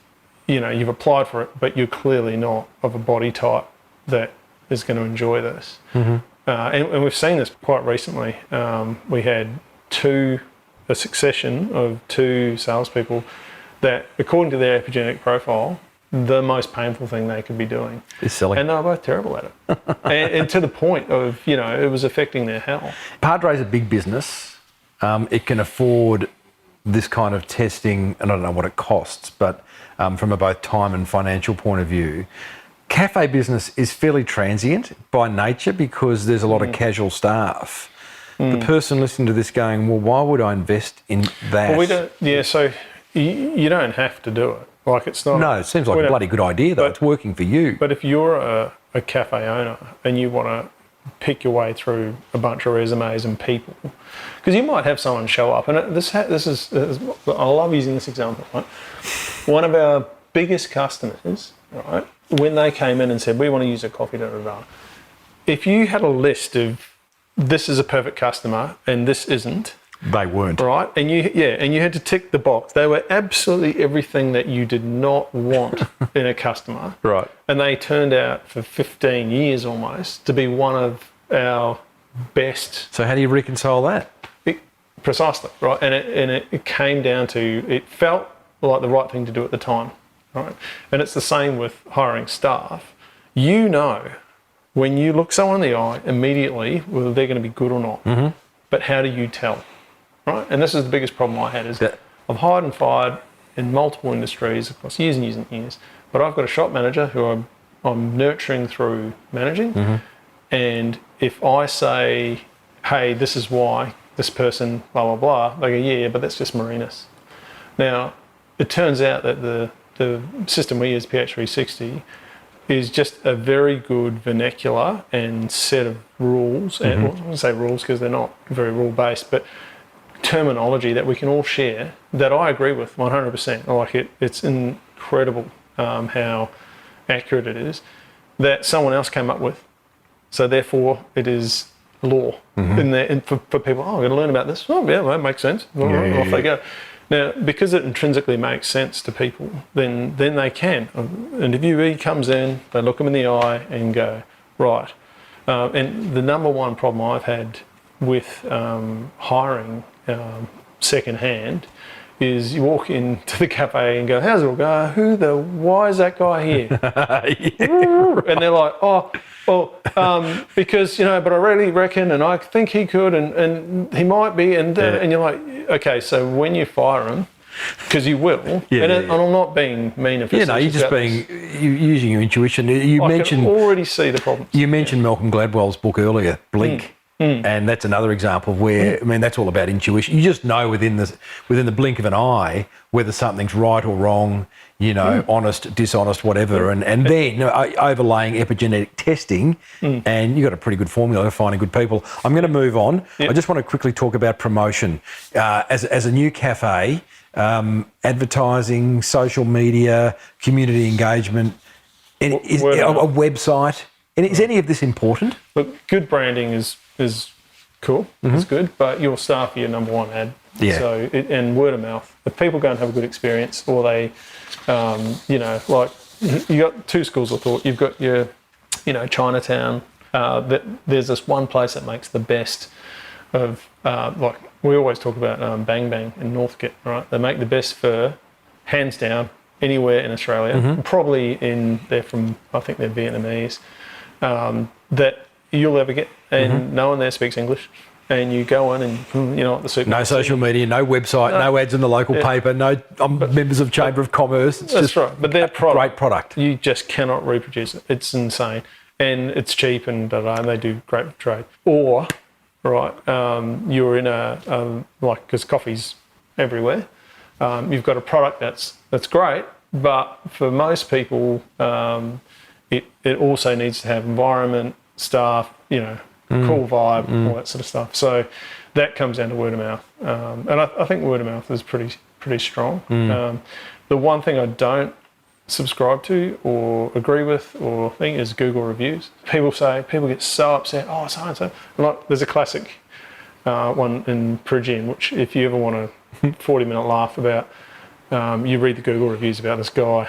Speaker 3: you've applied for it, but you're clearly not of a body type that is going to enjoy this. And we've seen this quite recently. We had a succession of 2 salespeople that, according to their epigenetic profile, the most painful thing they could be doing
Speaker 1: is selling.
Speaker 3: And they were both terrible at it. and to the point of, it was affecting their health.
Speaker 1: Padre's a big business. It can afford this kind of testing, and I don't know what it costs, but from a both time and financial point of view, cafe business is fairly transient by nature because there's a lot of casual staff. The person listening to this going, well, why would I invest in that?
Speaker 3: Well, we don't. Yeah, so you don't have to do it. Like, it's not.
Speaker 1: No, it seems like a bloody good idea, though. It's working for you.
Speaker 3: But if you're a cafe owner and you want to pick your way through a bunch of resumes and people, because you might have someone show up, and this is I love using this example. Right? One of our biggest customers, right, when they came in and said, we want to use a coffee, if you had a list of this is a perfect customer and this isn't,
Speaker 1: they weren't.
Speaker 3: Right, and you had to tick the box. They were absolutely everything that you did not want in a customer.
Speaker 1: Right.
Speaker 3: And they turned out for 15 years almost to be one of our best.
Speaker 1: So how do you reconcile that?
Speaker 3: Precisely, right. And it came down to, it felt like the right thing to do at the time, right? And it's the same with hiring staff. When you look someone in the eye immediately whether they're going to be good or not. But how do you tell? Right, and this is the biggest problem I had is I've hired and fired in multiple industries across years and years and years, but I've got a shop manager who I'm nurturing through managing, and if I say, hey, this is why this person, blah, blah, blah, they go, yeah, but that's just Marinus. Now, it turns out that the system we use, PH360, is just a very good vernacular and set of rules, and I wouldn't say rules because they're not very rule-based, but terminology that we can all share that I agree with 100%. I like it. It's incredible how accurate it is that someone else came up with. So therefore, it is law. And for people, I'm going to learn about this. Oh, yeah, that makes sense. Off they go. Now, because it intrinsically makes sense to people, then they can. An interviewee comes in, they look them in the eye and go, right. And the number one problem I've had with hiring second-hand is you walk into the cafe and go, how's it all go? Why is that guy here? And they're like, because, but I really reckon, and I think he could, and he might be, and you're like, okay, so when you fire him, because you will, and I'm not being mean if it's
Speaker 1: you're just using your intuition. I can
Speaker 3: already see the problems.
Speaker 1: You mentioned Malcolm Gladwell's book earlier, Blink. And that's another example where, that's all about intuition. You just know within the blink of an eye whether something's right or wrong, honest, dishonest, whatever. And then overlaying epigenetic testing, and you've got a pretty good formula for finding good people. I'm going to move on. I just want to quickly talk about promotion. As a new cafe, advertising, social media, community engagement, a website. And is any of this important?
Speaker 3: Look, good branding is cool. It's good, but your staff are your number one ad.
Speaker 1: Yeah.
Speaker 3: So and word of mouth. If people go and have a good experience, or they, like you got 2 schools of thought. You've got your, Chinatown that there's this one place that makes the best of, like we always talk about Bang Bang in Northcote, right? They make the best fur, hands down, anywhere in Australia. Probably they're from, I think they're Vietnamese, that you'll ever get. And no one there speaks English. And you go in and, at the supermarket.
Speaker 1: No social media, no website, no ads in the local paper, no members of Chamber of Commerce. It's just
Speaker 3: right. But their product,
Speaker 1: great product.
Speaker 3: You just cannot reproduce it. It's insane. And it's cheap and and they do great trade. Or, right, you're in because coffee's everywhere. You've got a product that's great, but for most people, it also needs to have environment, staff, cool vibe, all that sort of stuff. So that comes down to word of mouth, and I think word of mouth is pretty strong. The one thing I don't subscribe to or agree with or think is Google reviews. People get so upset. Oh, so and so. Like there's a classic one in Perugian, which if you ever want a 40-minute laugh about, you read the Google reviews about this guy.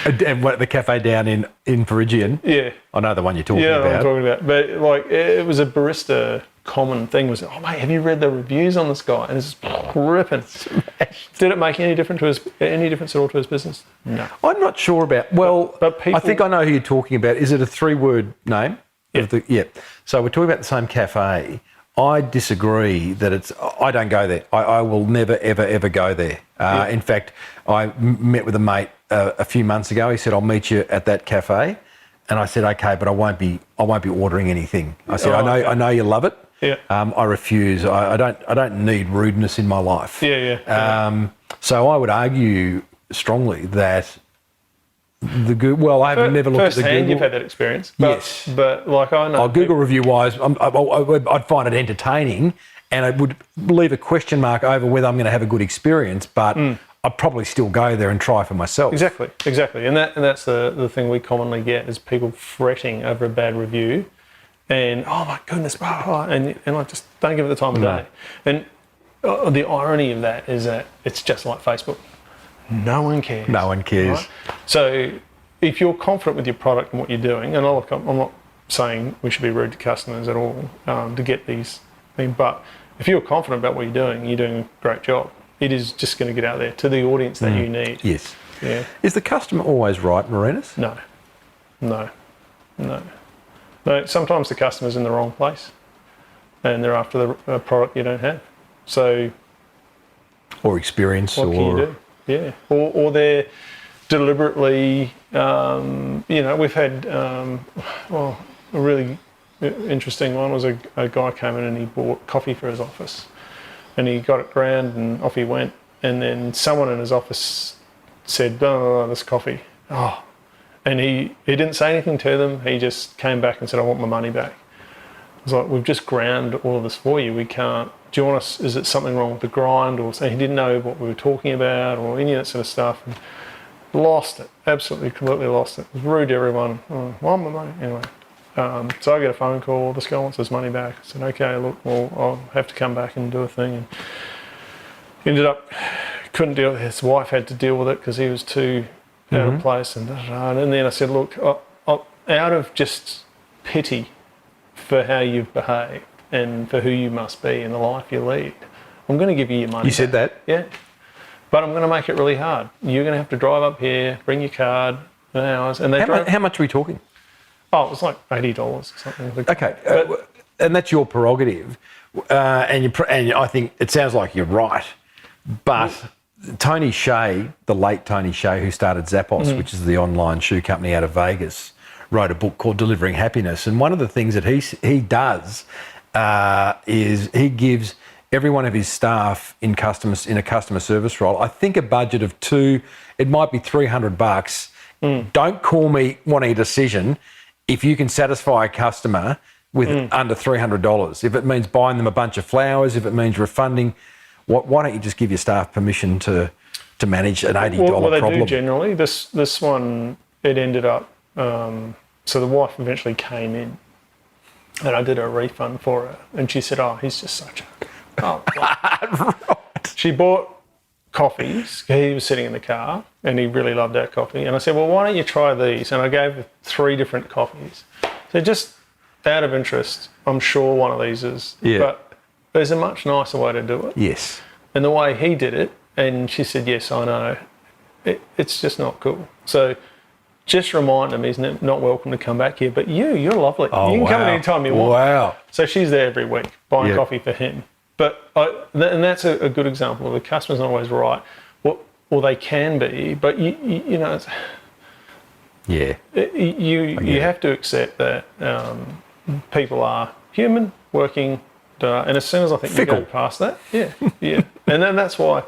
Speaker 1: And what, the cafe down in Perugian?
Speaker 3: Yeah. I
Speaker 1: know the one you're talking about.
Speaker 3: Yeah, I'm talking about. But like, it was a barista common thing was, oh mate, have you read the reviews on this guy? And it's just ripping. Did it make any difference at all to his business? No.
Speaker 1: I'm not sure about, but people, I think I know who you're talking about. Is it a 3-word name?
Speaker 3: Yeah.
Speaker 1: So we're talking about the same cafe. I disagree that I don't go there. I will never, ever, ever go there. In fact, I met with a mate a few months ago. He said, I'll meet you at that cafe. And I said, okay, but I won't be ordering anything. I said, I know you love it.
Speaker 3: Yeah.
Speaker 1: I refuse. I don't need rudeness in my life.
Speaker 3: Yeah.
Speaker 1: So I would argue strongly that I haven't never looked at the Google.
Speaker 3: You've had that experience.
Speaker 1: Yes.
Speaker 3: But like I know.
Speaker 1: Google review-wise, I'd find it entertaining and it would leave a question mark over whether I'm going to have a good experience, but I'd probably still go there and try for myself.
Speaker 3: Exactly. And that's the thing we commonly get is people fretting over a bad review and, oh my goodness, blah, blah, and I just don't give it the time of day. And the irony of that is that it's just like Facebook. No one cares.
Speaker 1: No one cares.
Speaker 3: Right? So if you're confident with your product and what you're doing, and I'm not saying we should be rude to customers at all to get these things, but if you're confident about what you're doing a great job. It is just going to get out there to the audience that you need.
Speaker 1: Yes.
Speaker 3: Yeah.
Speaker 1: Is the customer always right, Marinus?
Speaker 3: No. Sometimes the customer's in the wrong place and they're after the product you don't have. So...
Speaker 1: Or experience.
Speaker 3: What can you do? Yeah. Or they're deliberately... we've had... a really interesting one was a guy came in and he bought coffee for his office. And he got it ground and off he went. And then someone in his office said, oh, this coffee. Oh. And he didn't say anything to them. He just came back and said, I want my money back. I was like, we've just ground all of this for you. We can't, do you want us, is it something wrong with the grind? Or so he didn't know what we were talking about or any of that sort of stuff. And lost it, absolutely, completely lost it. It was rude to everyone. Oh, I want my money. Anyway. So I get a phone call, this guy wants his money back. I said, okay, look, well, I'll have to come back and do a thing. And ended up, couldn't deal with it. His wife had to deal with it because he was too out of place. And then I said, look, out of just pity for how you've behaved and for who you must be in the life you lead, I'm going to give you your money
Speaker 1: You said
Speaker 3: back.
Speaker 1: that?
Speaker 3: Yeah. But I'm going to make it really hard. You're going to have to drive up here, bring your card, hours. And
Speaker 1: how much are we talking?
Speaker 3: Oh, it was like $80 or something.
Speaker 1: Okay, and that's your prerogative, and I think it sounds like you're right. But Tony Shea, the late Tony Shea, who started Zappos, which is the online shoe company out of Vegas, wrote a book called Delivering Happiness. And one of the things that he does is he gives every one of his staff in a customer service role, I think a budget of it might be $300. Don't call me wanting a decision. If you can satisfy a customer with under $300, if it means buying them a bunch of flowers, if it means refunding, why don't you just give your staff permission to manage an $80 problem?
Speaker 3: Well, they do generally. This one, it ended up, so the wife eventually came in and I did a refund for her and she said, oh, he's just such a... Right. She bought coffees. He was sitting in the car and he really loved our coffee. And I said, well, why don't you try these? And I gave her 3 different coffees. So just out of interest, I'm sure one of these is,
Speaker 1: Yeah.
Speaker 3: but there's a much nicer way to do it.
Speaker 1: Yes.
Speaker 3: And the way he did it, and she said, yes, I know, it's just not cool. So just remind him he's not welcome to come back here. But you're lovely.
Speaker 1: Oh,
Speaker 3: you can come
Speaker 1: wow.
Speaker 3: in any time you want.
Speaker 1: Wow.
Speaker 3: So she's there every week buying
Speaker 1: Yeah.
Speaker 3: coffee for him. But and that's a good example. The customer's not always right. Well, they can be, but you know,
Speaker 1: Yeah.
Speaker 3: you have to accept that people are human, working, and as soon as I think you
Speaker 1: Fickle.
Speaker 3: go past that, yeah, and then that's why, I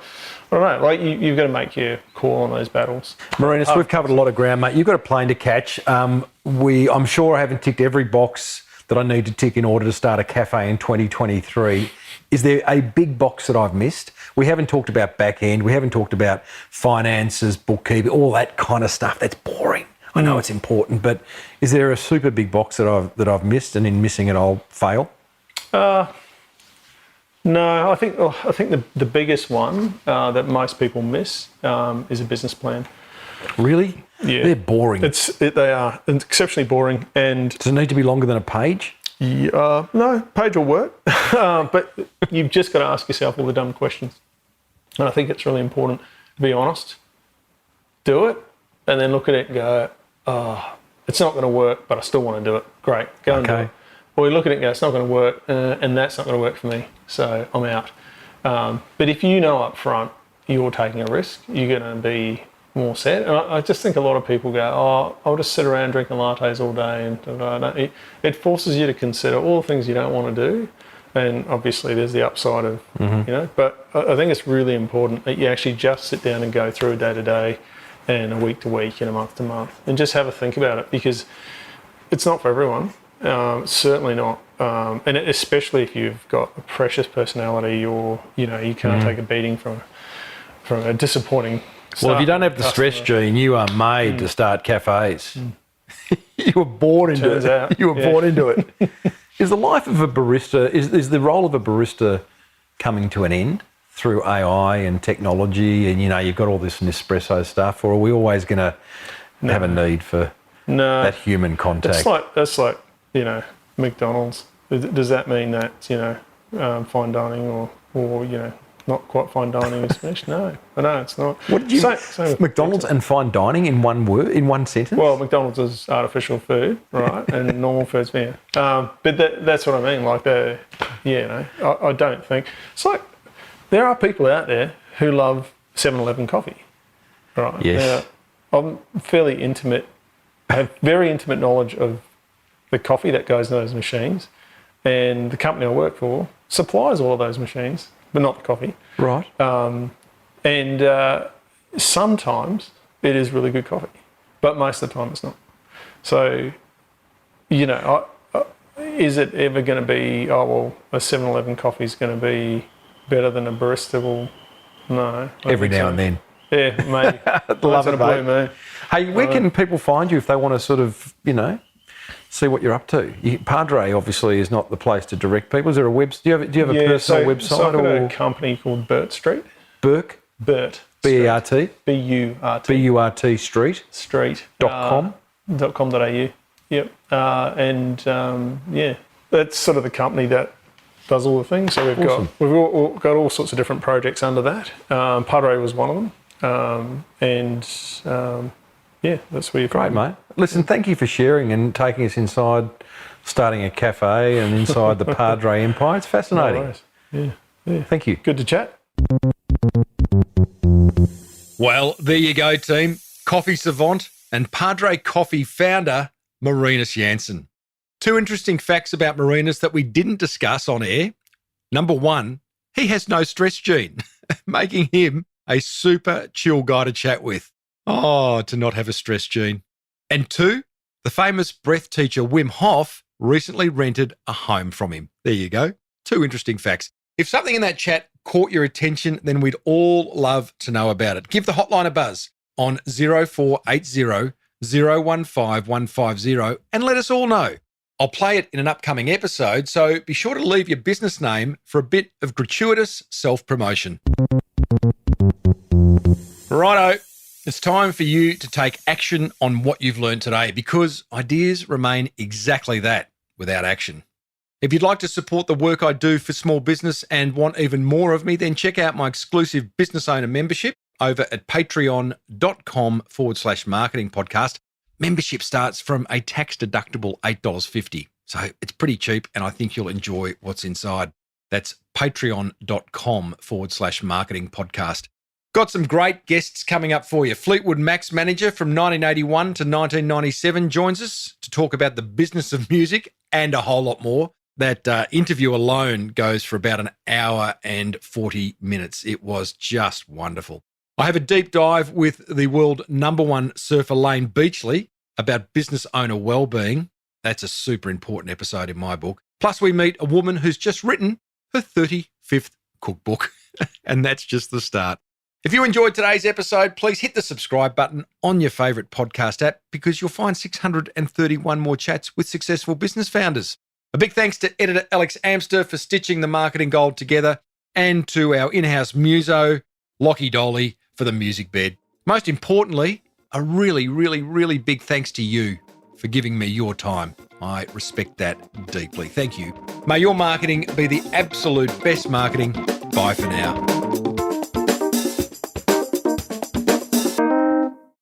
Speaker 3: don't know, like you've got to make your call on those battles.
Speaker 1: Marinus, we've covered a lot of ground, mate. You've got a plane to catch. I'm sure I haven't ticked every box that I need to tick in order to start a cafe in 2023. Is there a big box that I've missed? We haven't talked about back end. We haven't talked about finances, bookkeeping, all that kind of stuff. That's boring. I know it's important, but is there a super big box that I've missed, and in missing it, I'll fail?
Speaker 3: No, I think the biggest one that most people miss is a business plan.
Speaker 1: Really?
Speaker 3: Yeah.
Speaker 1: They're boring.
Speaker 3: They are exceptionally boring, and
Speaker 1: Does it need to be longer than a page?
Speaker 3: no, page will work, but you've just got to ask yourself all the dumb questions. And I think it's really important to be honest, do it, and then look at it and go, oh, it's not going to work, but I still want to do it. Great, go and do
Speaker 1: Okay.
Speaker 3: it. Or you look at it and go, it's not going to work, and that's not going to work for me, so I'm out. But if you know up front you're taking a risk, you're going to be more set. And I just think a lot of people go, oh, I'll just sit around drinking lattes all day, and it forces you to consider all the things you don't want to do. And obviously there's the upside of, but I think it's really important that you actually just sit down and go through a day to day and a week to week and a month to month and just have a think about it, because it's not for everyone. Certainly not. And especially if you've got a precious personality, or, you can't take a beating from a disappointing start.
Speaker 1: Well, if you don't have the stress gene, you are made to start cafes. You were born into
Speaker 3: Turns
Speaker 1: it.
Speaker 3: out,
Speaker 1: You were born into it. Is the life of a barista, is the role of a barista coming to an end through AI and technology, and you've got all this Nespresso stuff, or are we always going to have a need for that human contact?
Speaker 3: That's like McDonald's. Does that mean that fine dining or not quite fine dining is finished? No, it's not.
Speaker 1: What did you
Speaker 3: Same with
Speaker 1: McDonald's
Speaker 3: pizza.
Speaker 1: and fine dining in one word, in one sentence?
Speaker 3: Well, McDonald's is artificial food, right, and normal food's beer. But that's what I mean. Like I don't think it's like there are people out there who love 7-Eleven coffee, right?
Speaker 1: Yes.
Speaker 3: Now, I'm fairly intimate. I have very intimate knowledge of the coffee that goes in those machines, and the company I work for supplies all of those machines, but not the coffee.
Speaker 1: Right.
Speaker 3: And sometimes it is really good coffee, but most of the time it's not. So, is it ever going to be, a 7-Eleven coffee is going to be better than a barista? Well, no.
Speaker 1: Every now and then.
Speaker 3: Yeah, maybe.
Speaker 1: Love it,
Speaker 3: a blue
Speaker 1: mate.
Speaker 3: moon.
Speaker 1: Hey, where can people find you if they want to sort of, see what you're up to? Padre obviously is not the place to direct people. Is there a do you have a personal website?
Speaker 3: So I've got
Speaker 1: or
Speaker 3: a company called Burt Street.
Speaker 1: Burt?
Speaker 3: Burt.
Speaker 1: B-E-R-T?
Speaker 3: B-U-R-T.
Speaker 1: B-U-R-T Street?
Speaker 3: Street.
Speaker 1: .com?
Speaker 3: .com.au. Yep. That's sort of the company that does all the things. So we've got all sorts of different projects under that. Padre was one of them. That's where you're
Speaker 1: Great, mate. Listen, thank you for sharing and taking us inside starting a cafe and inside the Padre empire. It's fascinating.
Speaker 3: No yeah.
Speaker 1: Thank you.
Speaker 3: Good to chat.
Speaker 1: Well, there you go, team. Coffee savant and Padre Coffee founder, Marinus Jansen. 2 interesting facts about Marinus that we didn't discuss on air. Number 1, he has no stress gene, making him a super chill guy to chat with. Oh, to not have a stress gene. And 2, the famous breath teacher Wim Hof recently rented a home from him. There you go. 2 interesting facts. If something in that chat caught your attention, then we'd all love to know about it. Give the hotline a buzz on 0480 015 150 and let us all know. I'll play it in an upcoming episode, so be sure to leave your business name for a bit of gratuitous self-promotion. Righto, it's time for you to take action on what you've learned today, because ideas remain exactly that. without action. If you'd like to support the work I do for small business and want even more of me, then check out my exclusive business owner membership over at patreon.com/marketing podcast. Membership starts from a tax-deductible $8.50. So it's pretty cheap, and I think you'll enjoy what's inside. That's patreon.com/marketing podcast. Got some great guests coming up for you. Fleetwood Mac's manager from 1981 to 1997 joins us to talk about the business of music and a whole lot more. That interview alone goes for about an hour and 40 minutes. It was just wonderful. I have a deep dive with the world #1 surfer Lane Beachley about business owner wellbeing. That's a super important episode in my book. Plus, we meet a woman who's just written her 35th cookbook, and that's just the start. If you enjoyed today's episode, please hit the subscribe button on your favourite podcast app because you'll find 631 more chats with successful business founders. A big thanks to editor Alex Amster for stitching the marketing gold together, and to our in-house muso, Lockie Dolly, for the music bed. Most importantly, a really, really, really big thanks to you for giving me your time. I respect that deeply. Thank you. May your marketing be the absolute best marketing. Bye for now.